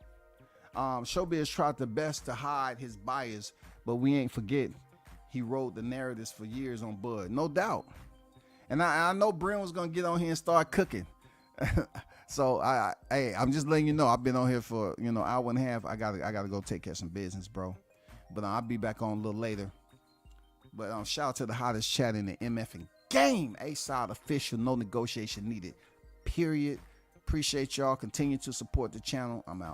Showbiz tried the best to hide his bias, but we ain't forget he wrote the narratives for years on Bud. No doubt. And I know Brim was going to get on here and start cooking. So, I'm just letting you know, I've been on here for, hour and a half. I gotta go take care of some business, bro. But I'll be back on a little later. But shout out to the hottest chat in the MFing game. A-Side official, no negotiation needed. Period. Appreciate y'all. Continue to support the channel. I'm out.